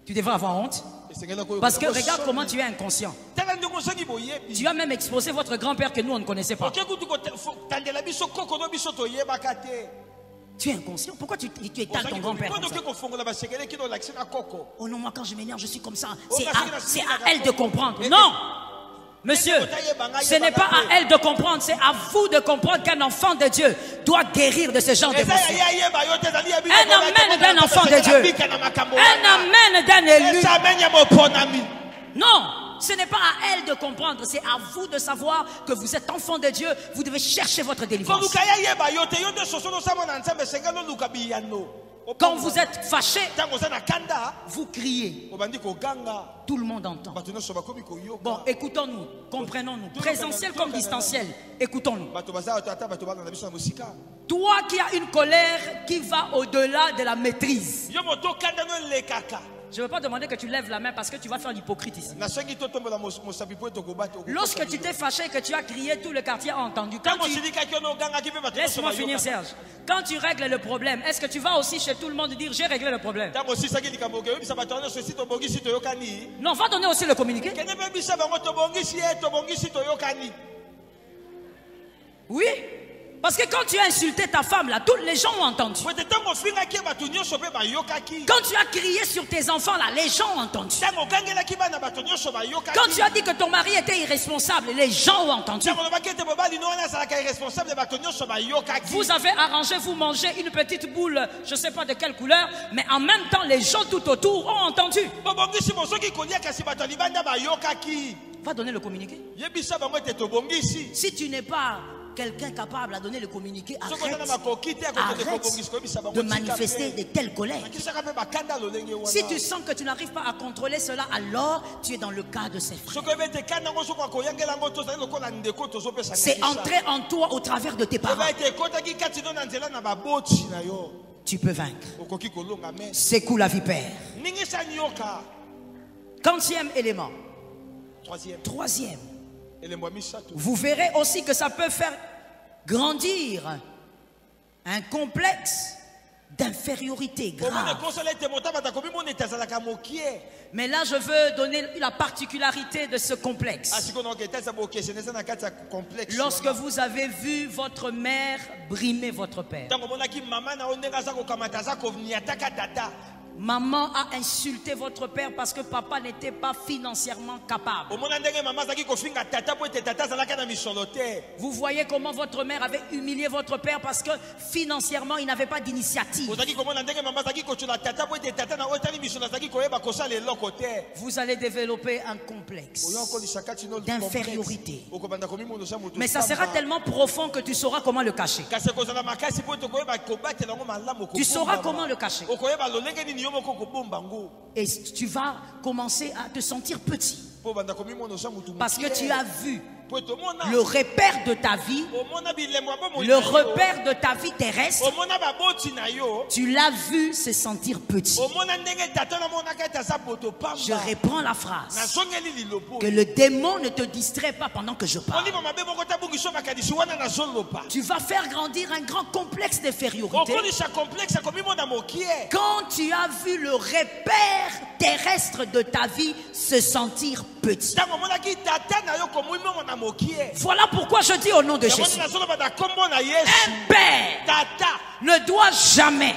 Tu devrais avoir honte. Parce que regarde comment tu es inconscient. Tu as même exposé votre grand-père que nous on ne connaissait pas. Tu es inconscient. Pourquoi tu étales ton grand-père comme ça? Oh non, moi quand je m'énerve, je suis comme ça. C'est à elle de comprendre. Non! Monsieur, ce n'est pas à elle de comprendre, c'est à vous de comprendre qu'un enfant de Dieu doit guérir de ce genre d'émotions. Un amen d'un enfant de Dieu. Un amen d'un élu. Non, ce n'est pas à elle de comprendre, c'est à vous de savoir que vous êtes enfant de Dieu, vous devez chercher votre délivrance. Quand vous êtes fâché, vous criez. Tout le monde entend. Bon, écoutons-nous, comprenons-nous. Présentiel comme distanciel, écoutons-nous. Toi qui as une colère qui va au-delà de la maîtrise. Je ne veux pas demander que tu lèves la main parce que tu vas faire l'hypocrite ici. Lorsque tu t'es fâché et que tu as crié, tout le quartier a entendu. Laisse-moi finir, Serge. Quand tu règles le problème, est-ce que tu vas aussi chez tout le monde dire j'ai réglé le problème? Non, va donner aussi le communiqué. Oui. Parce que quand tu as insulté ta femme là, tous les gens ont entendu. Quand tu as crié sur tes enfants là, les gens ont entendu. Quand tu as dit que ton mari était irresponsable, les gens ont entendu. Vous avez arrangé, vous mangez une petite boule, je ne sais pas de quelle couleur, mais en même temps les gens tout autour ont entendu. Va donner le communiqué. Si tu n'es pas quelqu'un capable à donner le communiqué, arrête de manifester de telles colères. Si tu sens que tu n'arrives pas à contrôler cela, alors tu es dans le cas de ces frères. C'est entré en toi au travers de tes parents. Tu peux vaincre. Secoue la vipère. 40e élément. Troisième, elembo ya misato vous verrez aussi que ça peut faire grandir un complexe d'infériorité grave. Mais là, je veux donner la particularité de ce complexe. Lorsque vous avez vu votre mère brimer votre père, maman a insulté votre père parce que papa n'était pas financièrement capable. Vous voyez comment votre mère avait humilié votre père parce que financièrement il n'avait pas d'initiative. Vous allez développer un complexe d'infériorité. Mais ça sera tellement profond que tu sauras comment le cacher. Tu sauras comment le cacher. Et tu vas commencer à te sentir petit. Parce que tu as vu le repère de ta vie, le repère de ta vie terrestre, tu l'as vu se sentir petit. Je reprends la phrase. Que le démon ne te distrait pas pendant que je parle. Tu vas faire grandir un grand complexe d'infériorité. Quand tu as vu le repère terrestre de ta vie se sentir petit. Voilà pourquoi je dis au nom de Jésus, un père ne doit jamais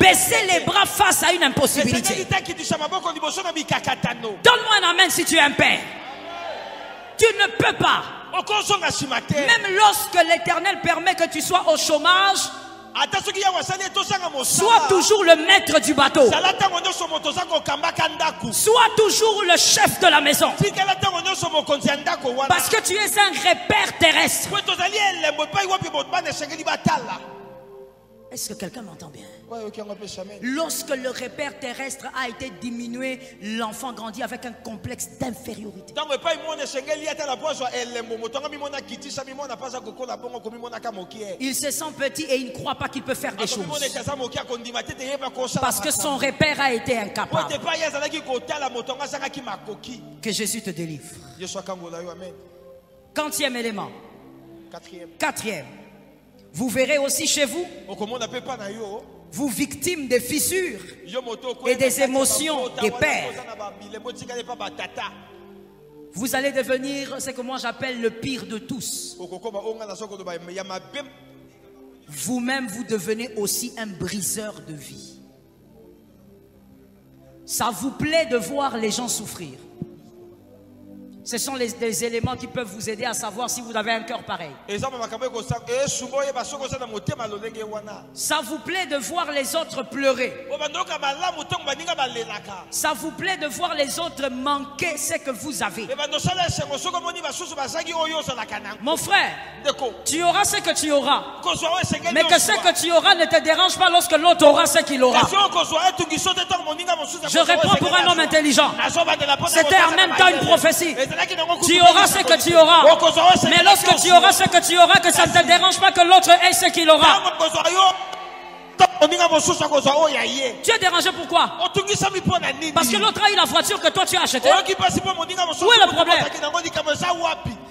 baisser les bras face à une impossibilité. Donne-moi un amen si tu es un père. Tu ne peux pas, même lorsque l'Éternel permet que tu sois au chômage, sois toujours le maître du bateau. Sois toujours le chef de la maison. Parce que tu es un repère terrestre. Est-ce que quelqu'un m'entend bien? Lorsque le repère terrestre a été diminué, l'enfant grandit avec un complexe d'infériorité. Il se sent petit et il ne croit pas qu'il peut faire des choses. Parce que son repère a été incapable. Que Jésus te délivre. Quatrième élément. Quatrième. Vous verrez aussi chez vous, vous victimes des fissures et des émotions des pères. Vous allez devenir ce que moi j'appelle le pire de tous. Vous-même, vous devenez aussi un briseur de vie. Ça vous plaît de voir les gens souffrir. Ce sont des éléments qui peuvent vous aider à savoir si vous avez un cœur pareil. Ça vous plaît de voir les autres pleurer. Ça vous plaît de voir les autres manquer ce que vous avez. Mon frère, tu auras ce que tu auras. Mais que ce que tu auras ne te dérange pas lorsque l'autre aura ce qu'il aura. Je réponds pour un homme intelligent. C'était en même temps une prophétie. Tu auras ce que tu auras. Mais lorsque tu auras ce que tu auras, que ça ne te dérange pas que l'autre ait ce qu'il aura. Tu es dérangé pourquoi? Parce que l'autre a eu la voiture que toi tu as achetée. Où est le problème?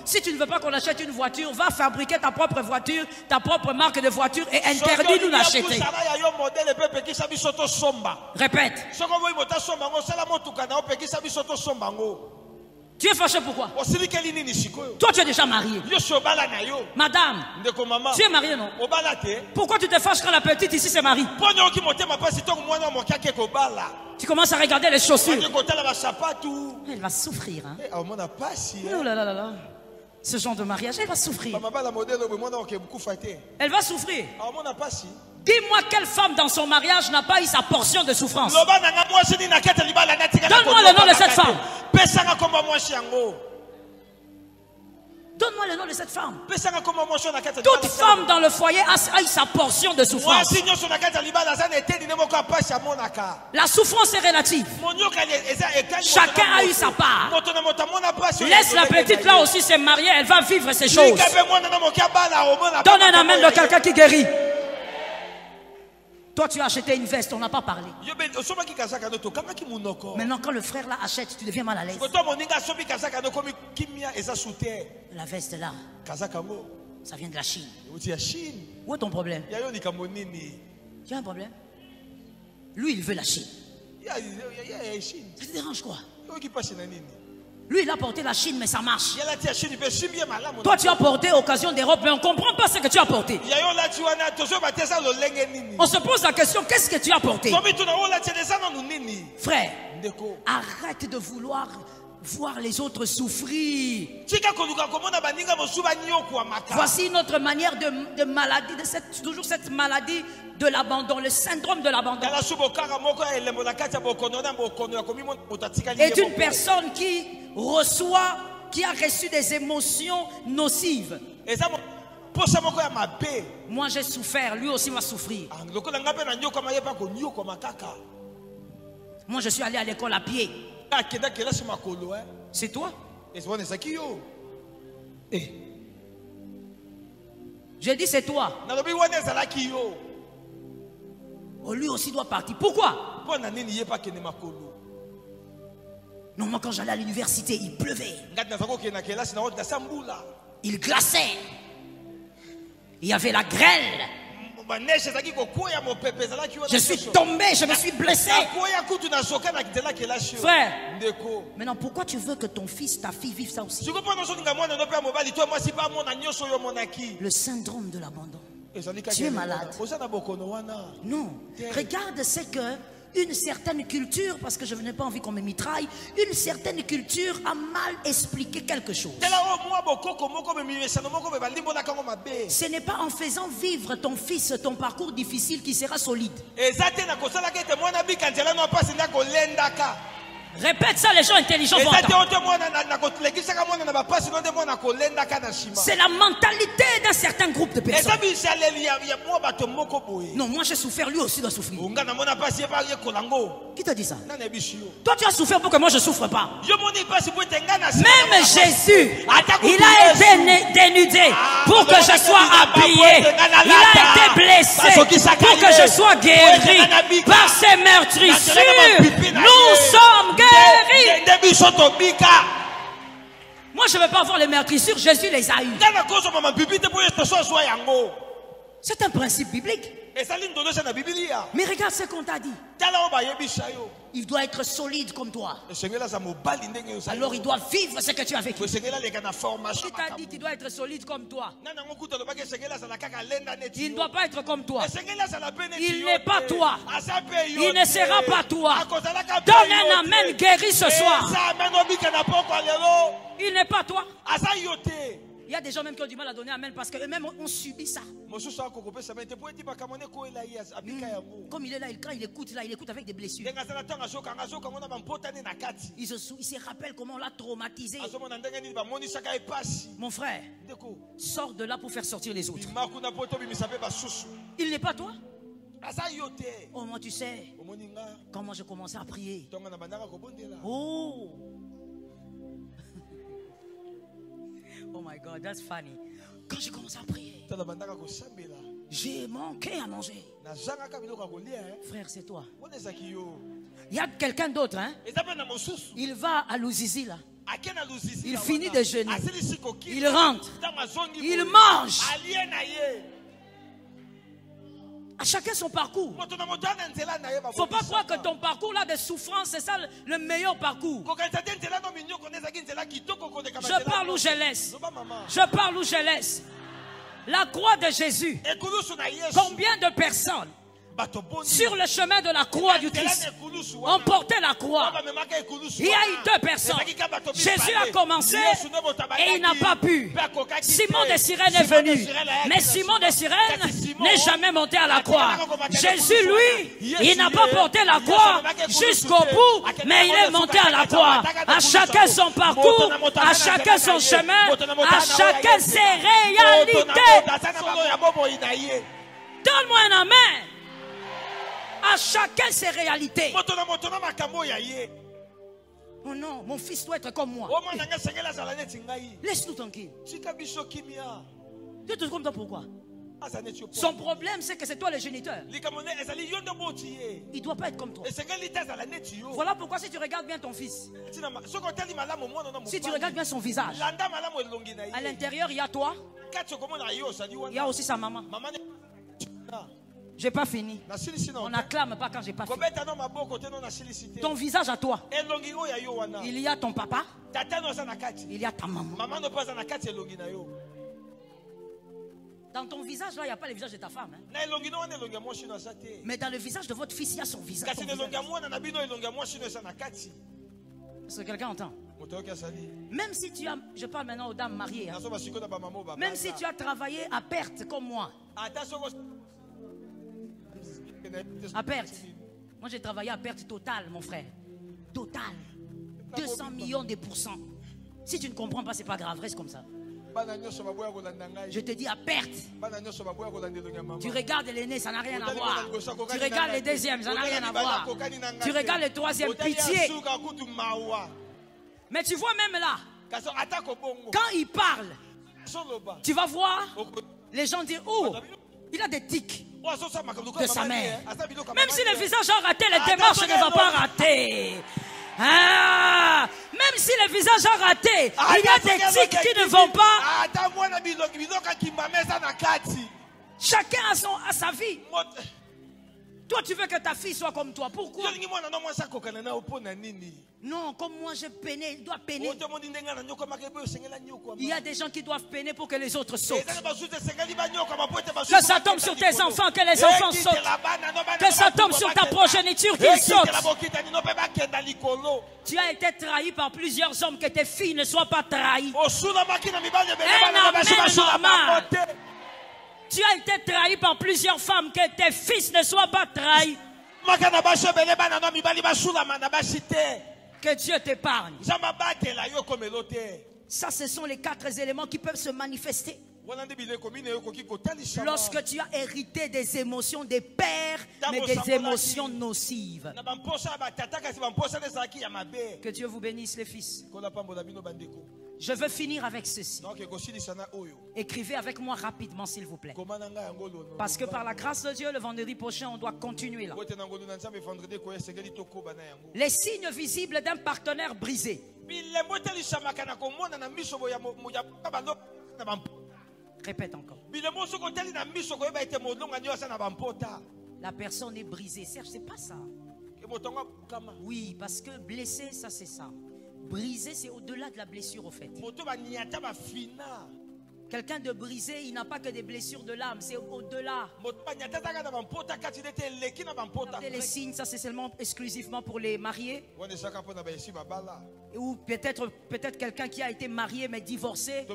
Si tu ne veux pas qu'on achète une voiture, va fabriquer ta propre voiture, ta propre marque de voiture et interdis-nous d'acheter. Répète. Tu es fâché pourquoi? Toi tu es déjà marié. Madame, tu es mariée non? Pourquoi tu te fâches quand la petite ici se marie? Tu commences à regarder les chaussures. Elle va souffrir hein? Oh là là là là. Ce genre de mariage, elle va souffrir. Elle va souffrir. Dis-moi quelle femme dans son mariage n'a pas eu sa portion de souffrance. Donne-moi le nom de cette femme. Donne-moi le nom de cette femme. Toute femme dans le foyer a eu sa portion de souffrance. La souffrance est relative. Chacun a eu sa part. Laisse la petite là aussi se marier, elle va vivre ces choses. Donne un amen de quelqu'un qui guérit. Toi, tu as acheté une veste, on n'a pas parlé. Yo ben osomaki kazaka no to kangaki munoko. Maintenant, quand le frère la achète, tu deviens mal à l'aise. Koto moninga sobi kazaka no komi kimia eza shooter. La veste là, Kazaka ngo. ça vient de la Chine. Uti ya Chine. Où est ton problème? Ya yo likambo nini? Tu as un problème? Lui, il veut la Chine. Ya Chine. Ça te dérange quoi? Yo ki passe na nini? Lui, il a porté la Chine, mais ça marche. Ya la tia Chine pe simbi malamu. Toi, tu as porté occasion d'Europe, mais on ne comprend pas ce que tu as porté. Ya yo la tiwana tozo batesa lo lenge nini? On se pose la question, qu'est-ce que tu as porté? Tomi tuna o la tia desa no nini? Frère, Ndeko. arrête de vouloir voir les autres souffrir. Tika koluka komona baninga mosuba nyoku wa maka. Voici notre manière de maladie, toujours cette maladie de l'abandon, le syndrome de l'abandon. Kala subo kaka moko elembo na kati ya bokono na bokono ya komi motatika Est une personne qui reçoit, qui a reçu des émotions nocives. Eza posa moko ya mabe. Moi j'ai souffert, lui aussi va souffrir. Lokola ngape na nyoko mayepa ko nyoko makaka. Moi je suis allé à l'école à pied. Akenda kelasi makolo hein. C'est toi? Ezone sakio. J'ai dit c'est toi. Na lobi wana ezalaki yo. Oh, lui aussi doit partir. Pourquoi? Pona nini yepa kene makolo. Non, moi quand j'allais à l'université, il pleuvait. Ngati nazako kena kelasi na rote na sambula. Il glaçait. Il y avait la grêle. Je suis tombé, je me suis blessé. Frère, maintenant pourquoi tu veux que ton fils, ta fille vivent ça aussi? Le syndrome de l'abandon. Tu es malade. Non. Regarde, c'est que une certaine culture, parce que je n'ai pas envie qu'on me mitraille, une certaine culture a mal expliqué quelque chose. Ce n'est pas en faisant vivre ton fils ton parcours difficile qui sera solide. Répète ça, les gens intelligents vont entendre. C'est la mentalité d'un certain groupe de personnes. Non, moi j'ai souffert, lui aussi doit souffrir. Qui t'a dit ça? Toi tu as souffert pour que moi je ne souffre pas. Même Jésus, il a été dénudé pour que je sois habillé. Il a été blessé pour que je sois guéri. Par ses meurtrissures, nous sommes guéris. Moi je ne veux pas voir les meurtrissures, Jésus les a eues. C'est un principe biblique. Mais regarde ce qu'on t'a dit. Il doit être solide comme toi. Alors il doit vivre ce que tu as vécu. Qui t'a dit qu'il doit être solide comme toi? Il ne doit pas être comme toi. Il n'est pas toi. Il ne sera pas toi. Donne un amen guéri ce soir. Il n'est pas toi. Il y a des gens même qui ont du mal à donner amen parce qu'eux-mêmes ont subi ça. Comme il est là, quand il écoute avec des blessures. Il se rappelle comment on l'a traumatisé. Mon frère, sors de là pour faire sortir les autres. Il n'est pas toi. Oh, moi tu sais, quand moi je commençais à prier. Oh. Oh my God, that's funny. Quand j'ai commencé à prier, j'ai manqué à manger. Frère, c'est toi. Il y a quelqu'un d'autre, hein? Il va à Louzizi là. Il finit de jeûner. Il rentre. Il mange. À chacun son parcours. Il ne faut pas croire que ton parcours là de souffrance, c'est ça le meilleur parcours. Je parle où je laisse. Je parle où je laisse. La croix de Jésus. Combien de personnes sur le chemin de la croix du Christ ont porté la croix? Il y a eu deux personnes. Jésus a commencé et il n'a pas pu. Simon de Cyrène est venu, mais Simon de Cyrène n'est jamais monté à la croix. Jésus, lui, il n'a pas porté la croix jusqu'au bout, mais il est monté à la croix. À chacun son parcours, à chacun son chemin, à chacun ses réalités. Donne-moi un amen. À chacun ses réalités. Oh non, mon fils doit être comme moi. Laisse-nous tranquille. Tu es comme toi, pourquoi? Son problème, c'est que c'est toi le géniteur. Il ne doit pas être comme toi. Voilà pourquoi si tu regardes bien ton fils, si tu regardes bien son visage, à l'intérieur, il y a toi, il y a aussi sa maman. J'ai pas fini. On n'acclame pas quand j'ai pas fini. Ton visage à toi, il y a ton papa, il y a ta maman. Dans ton visage, là, il n'y a pas le visage de ta femme. Hein. Mais dans le visage de votre fils, il y a son visage. Est-ce que quelqu'un entend? Même si tu as, je parle maintenant aux dames mariées, hein. Même si tu as travaillé à perte comme moi, à perte. Moi, j'ai travaillé à perte totale, mon frère. Totale. 200 millions de pourcents. Si tu ne comprends pas, c'est pas grave, reste comme ça. Je te dis à perte. Tu regardes l'aîné, ça n'a rien à voir. Tu regardes le deuxième, ça n'a rien à voir. Tu regardes le troisième, pitié. Mais tu vois même là, quand il parle, tu vas voir, les gens disent, oh, il a des tics de sa mère. Même si le visage a raté, les démarches ne vont pas rater. Ah, même si le visage a raté, il y a des tics qui ne vont pas. Chacun a sa vie. Toi, tu veux que ta fille soit comme toi. Pourquoi? Non, comme moi j'ai peiné, il doit peiner. Il y a des gens qui doivent peiner pour que les autres sautent. Que ça tombe sur tes enfants, que les enfants sautent. Que ça tombe sur ta progéniture, qu'ils sautent. Tu as été trahi par plusieurs hommes, que tes filles ne soient pas trahies. Normal. Tu as été trahi par plusieurs femmes, que tes fils ne soient pas trahis. Que Dieu t'épargne. Ça, ce sont les 4 éléments qui peuvent se manifester lorsque tu as hérité des émotions des pères, mais des émotions nocives. Que Dieu vous bénisse, les fils. Je veux finir avec ceci. Écrivez avec moi rapidement, s'il vous plaît. Parce que par la grâce de Dieu, le vendredi prochain, on doit continuer là. Les signes visibles d'un partenaire brisé. Répète encore. La personne est brisée. Serge, c'est pas ça. Oui, parce que blessé, ça c'est ça. Brisé, c'est au-delà de la blessure, au fait. Quelqu'un de brisé, il n'a pas que des blessures de l'âme, c'est au-delà. Les signes, ça c'est seulement exclusivement pour les mariés. Ou peut-être quelqu'un qui a été marié mais divorcé.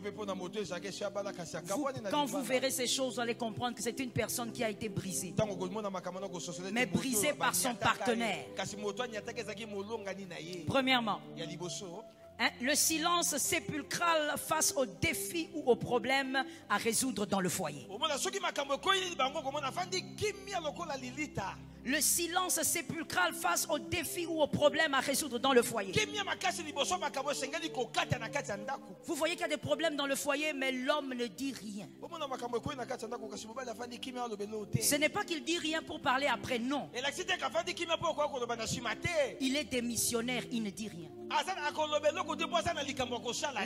Quand vous verrez ces choses, vous allez comprendre que c'est une personne qui a été brisée. Mais brisée par son partenaire. Premièrement, le silence sépulcral face aux défis ou aux problèmes à résoudre dans le foyer. Le silence sépulcral face aux défis ou aux problèmes à résoudre dans le foyer. Vous voyez qu'il y a des problèmes dans le foyer, mais l'homme ne dit rien. Ce n'est pas qu'il dit rien pour parler après, non. Il est démissionnaire, il ne dit rien.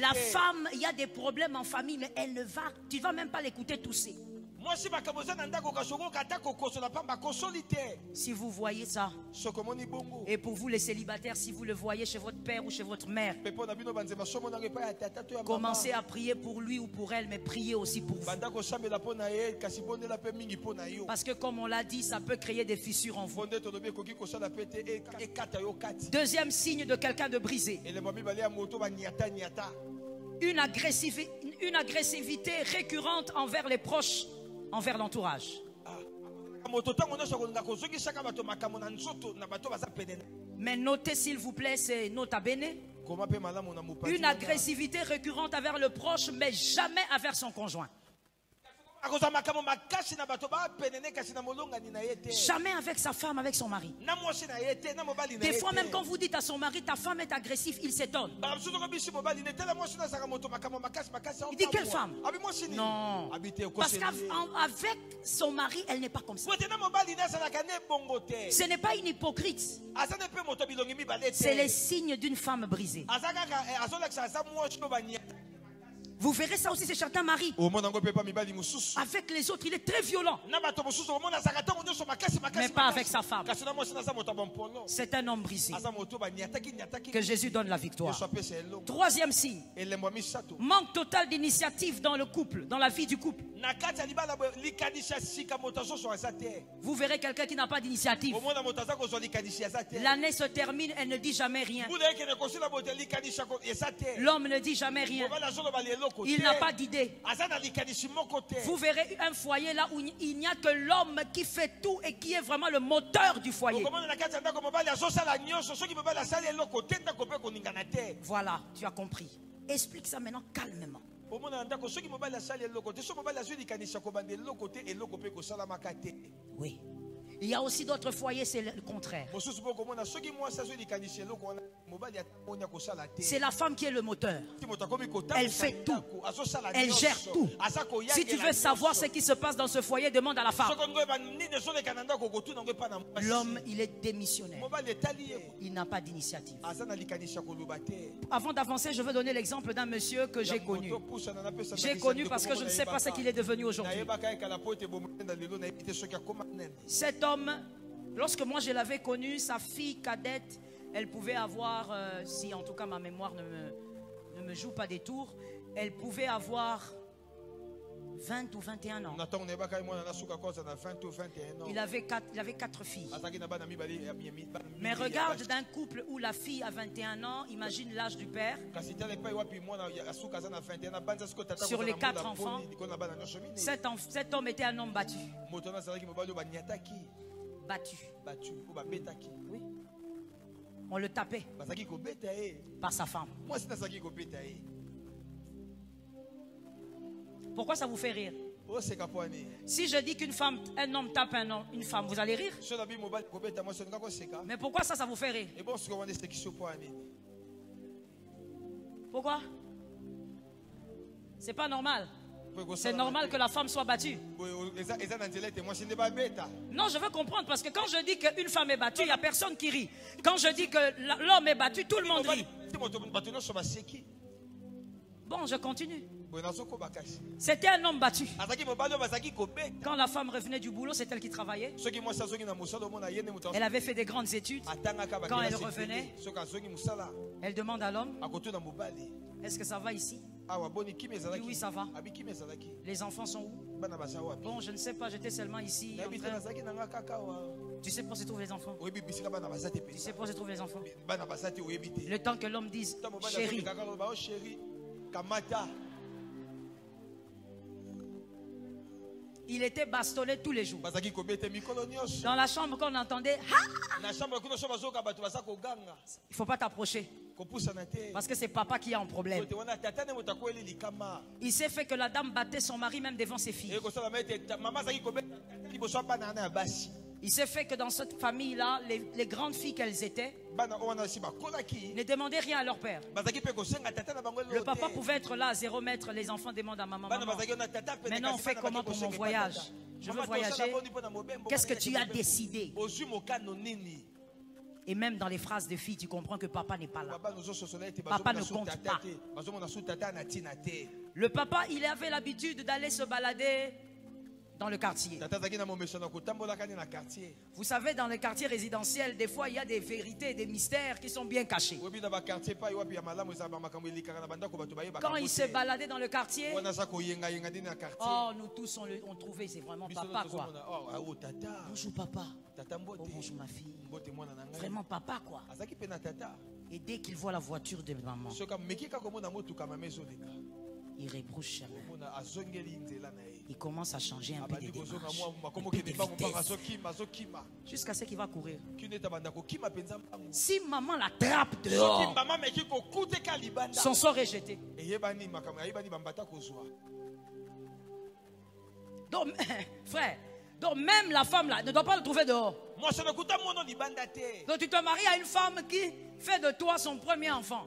La femme, il y a des problèmes en famille, mais tu ne vas même pas l'écouter tousser. Si vous voyez ça, et pour vous les célibataires, si vous le voyez chez votre père ou chez votre mère, commencez à prier pour lui ou pour elle, mais priez aussi pour vous. Parce que comme on l'a dit, ça peut créer des fissures en vous. Deuxième signe de quelqu'un de brisé. Une agressivité récurrente envers les proches, envers l'entourage. Mais notez s'il vous plaît, c'est nota bene. Une agressivité récurrente envers le proche, mais jamais envers son conjoint. Jamais avec sa femme, avec son mari. Des fois même quand vous dites à son mari, ta femme est agressive, il s'étonne. Il dit, quelle femme? Non. Parce qu'avec son mari, elle n'est pas comme ça. Ce n'est pas une hypocrite. C'est les signes d'une femme brisée. Vous verrez ça aussi, c'est certains maris. Avec les autres, il est très violent. Mais pas avec sa femme. C'est un homme brisé. Que Jésus donne la victoire. Troisième signe. Manque total d'initiative dans le couple, dans la vie du couple. Vous verrez quelqu'un qui n'a pas d'initiative. L'année se termine, elle ne dit jamais rien. L'homme ne dit jamais rien. Il n'a pas d'idée. Vous verrez un foyer là où il n'y a que l'homme qui fait tout et qui est vraiment le moteur du foyer. Voilà, tu as compris. Explique ça maintenant calmement. Oui. Il y a aussi d'autres foyers, c'est le contraire. C'est la femme qui est le moteur. Elle fait tout. Elle gère tout. Si tu veux savoir ce qui se passe dans ce foyer, demande à la femme. L'homme, il est démissionnaire. Il n'a pas d'initiative. Avant d'avancer, je veux donner l'exemple d'un monsieur que j'ai connu. J'ai connu parce que je ne sais pas ce qu'il est devenu aujourd'hui. Cet homme, lorsque moi je l'avais connu, sa fille cadette, elle pouvait avoir, si en tout cas ma mémoire ne me joue pas des tours, elle pouvait avoir 20 ou 21 ans. Il avait 4 filles. Mais regarde d'un couple où la fille a 21 ans, imagine l'âge du père. Sur les 4 enfants, cet homme était un homme battu. Battu. Oui. On le tapait par sa femme. Pourquoi ça vous fait rire? Si je dis qu'un homme tape une femme, vous allez rire? Mais pourquoi ça vous fait rire? Pourquoi? C'est pas normal. C'est normal que la femme soit battue. Non, je veux comprendre parce que quand je dis qu'une femme est battue, il n'y a personne qui rit. Quand je dis que l'homme est battu, tout le monde rit. Bon, je continue. C'était un homme battu. Quand la femme revenait du boulot, c'est elle qui travaillait. Elle avait fait des grandes études. Quand elle revenait, elle demande à l'homme, est-ce que ça va ici? Oui, ça va. Les enfants sont où? Bon, je ne sais pas, j'étais seulement ici. Tu sais pas où se trouvent les enfants? Tu sais pas où se trouvent les enfants? Le temps que l'homme dise, chérie. Il était bastonné tous les jours. Dans la chambre qu'on entendait, il ne faut pas t'approcher. Parce que c'est papa qui a un problème. Il s'est fait que la dame battait son mari même devant ses filles. Il s'est fait que dans cette famille-là, les grandes filles qu'elles étaient ne demandaient rien à leur père. Le papa pouvait être là à 0 mètre. Les enfants demandent à maman, maman, maintenant on fait comment pour mon voyage? Je veux voyager. Qu'est-ce que tu as décidé? Et même dans les phrases de filles, tu comprends que papa n'est pas là. Papa ne compte pas. Le papa, il avait l'habitude d'aller se balader dans le quartier. Vous savez, dans les quartiers résidentiels, des fois, il y a des vérités, des mystères qui sont bien cachés. Quand il se baladait dans le quartier, oh, nous tous, on trouvait, c'est vraiment papa, quoi. Bonjour, papa. Oh, bonjour, ma fille. Vraiment papa, quoi. Et dès qu'il voit la voiture de maman, il rebrouche chemin. Il commence à changer un peu de démarche, jusqu'à ce qu'il va courir. Si maman l'attrape dehors, son sort est jeté. Donc, frère, donc même la femme là ne doit pas le trouver dehors. Donc tu te maries à une femme qui fait de toi son premier enfant.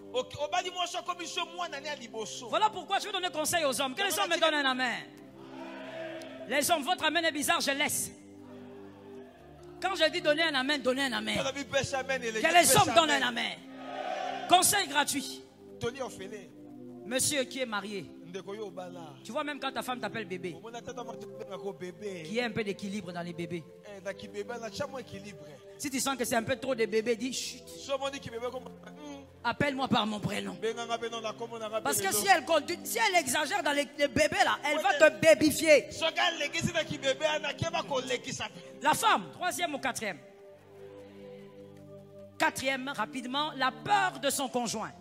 Voilà pourquoi je vais donner conseil aux hommes. Que les hommes me donnent un amen. Les hommes, votre amen est bizarre, je laisse. Quand je dis donner un amen, donnez un amen. Que les hommes donnent un amen. Conseil gratuit. Monsieur qui est marié, tu vois même quand ta femme t'appelle bébé, qu'il y ait un peu d'équilibre dans les bébés. Si tu sens que c'est un peu trop de bébés, dis chut. Appelle-moi par mon prénom. Parce que si elle exagère dans les bébés là, elle va te bébifier. La femme, troisième ou quatrième. Quatrième, rapidement, la peur de son conjoint.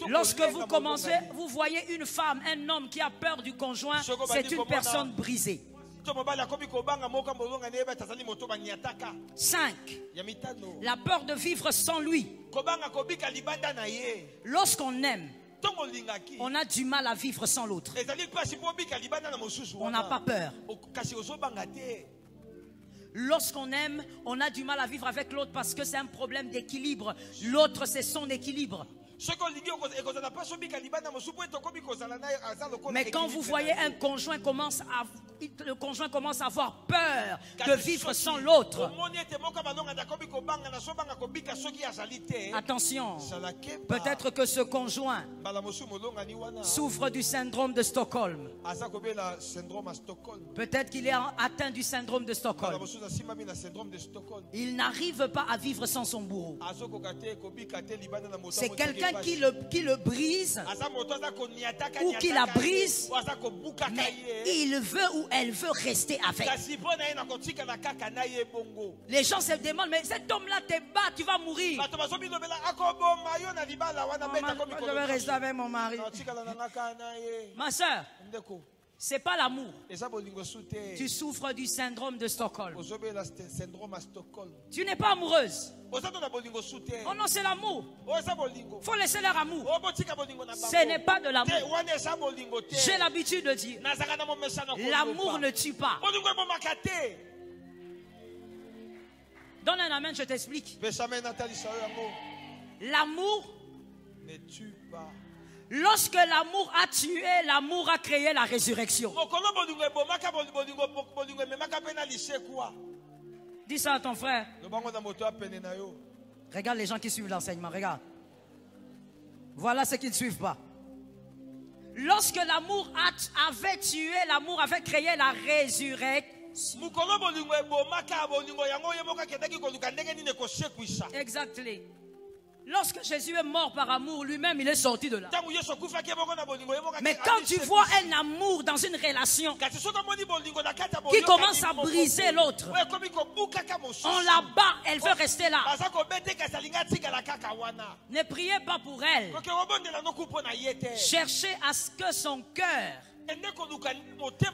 Lorsque vous commencez, vous voyez une femme, un homme qui a peur du conjoint, c'est une personne brisée. 5. La peur de vivre sans lui. Lorsqu'on aime, on a du mal à vivre sans l'autre. On n'a pas peur. Lorsqu'on aime, on a du mal à vivre avec l'autre parce que c'est un problème d'équilibre. L'autre, c'est son équilibre. Mais quand vous voyez un conjoint le conjoint commence à avoir peur de vivre sans l'autre. Attention, peut-être que ce conjoint souffre du syndrome de Stockholm. Peut-être qu'il est atteint du syndrome de Stockholm. Il n'arrive pas à vivre sans son bourreau. C'est quelqu'un qui le brise ou qui la brise, mais il veut ou elle veut rester avec. Les gens se demandent, mais cet homme-là te bat, tu vas mourir. Je vais rester avec mon mari. Ma soeur, c'est pas l'amour. Tu souffres du syndrome de Stockholm. Tu n'es pas amoureuse. Oh non, c'est l'amour. Il faut laisser leur amour. Ce n'est pas de l'amour. J'ai l'habitude de dire, l'amour ne tue pas. Donne un amen, je t'explique. L'amour ne tue pas. Lorsque l'amour a tué, l'amour a créé la résurrection. Dis ça à ton frère. Regarde les gens qui suivent l'enseignement, regarde. Voilà ceux qui ne suivent pas. Lorsque l'amour avait tué, l'amour avait créé la résurrection. Exactement. Lorsque Jésus est mort par amour, lui-même il est sorti de là. Mais quand tu vois un amour dans une relation qui commence à briser l'autre, on la bat, elle veut rester là. Ne priez pas pour elle. Cherchez à ce que son cœur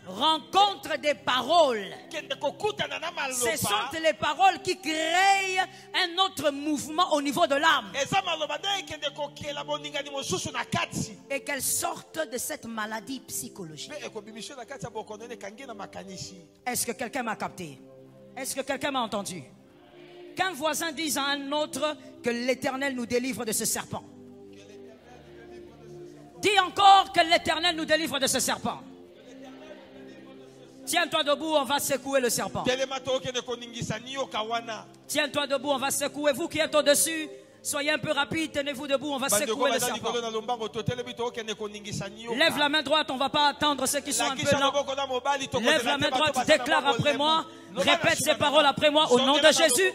rencontre des paroles. Ce sont les paroles qui créent un autre mouvement au niveau de l'âme. Et qu'elle sorte de cette maladie psychologique. Est-ce que quelqu'un m'a capté? Est-ce que quelqu'un m'a entendu? Qu'un voisin dise à un autre que l'Éternel nous délivre de ce serpent. Dis encore que l'Éternel nous délivre de ce serpent. Tiens-toi debout, on va secouer le serpent. Tiens-toi debout, on va secouer. Vous qui êtes au-dessus, soyez un peu rapide, tenez-vous debout, on va secouer le serpent. Lève la main droite, on ne va pas attendre ceux qui sont un peu lents. Lève la main droite, déclare après moi. Répète ces paroles après moi. Au nom de Jésus.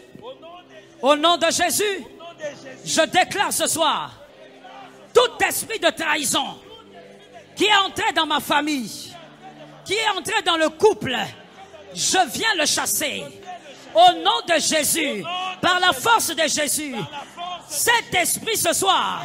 Au nom de Jésus. Je déclare ce soir. Tout esprit de trahison qui est entré dans ma famille, qui est entré dans le couple, je viens le chasser. Au nom de Jésus, par la force de Jésus, cet esprit ce soir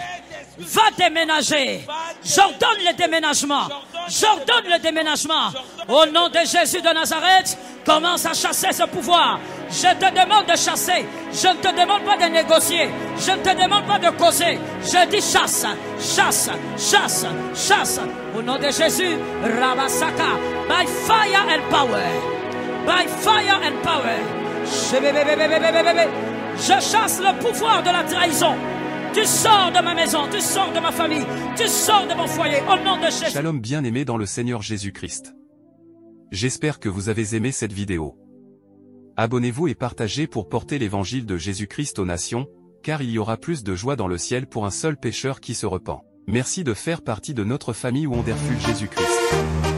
va déménager. J'ordonne le déménagement J'ordonne le déménagement. Au nom de Jésus de Nazareth, commence à chasser ce pouvoir. Je te demande de chasser. Je ne te demande pas de négocier. Je ne te demande pas de causer. Je dis chasse, chasse, chasse, chasse. Au nom de Jésus, Rabasaka, by fire and power. By fire and power. Je chasse le pouvoir de la trahison. Tu sors de ma maison, tu sors de ma famille, tu sors de mon foyer, au nom de Jésus. Shalom bien-aimés dans le Seigneur Jésus-Christ. J'espère que vous avez aimé cette vidéo. Abonnez-vous et partagez pour porter l'évangile de Jésus-Christ aux nations, car il y aura plus de joie dans le ciel pour un seul pécheur qui se repent. Merci de faire partie de notre famille Wonderful Jésus-Christ.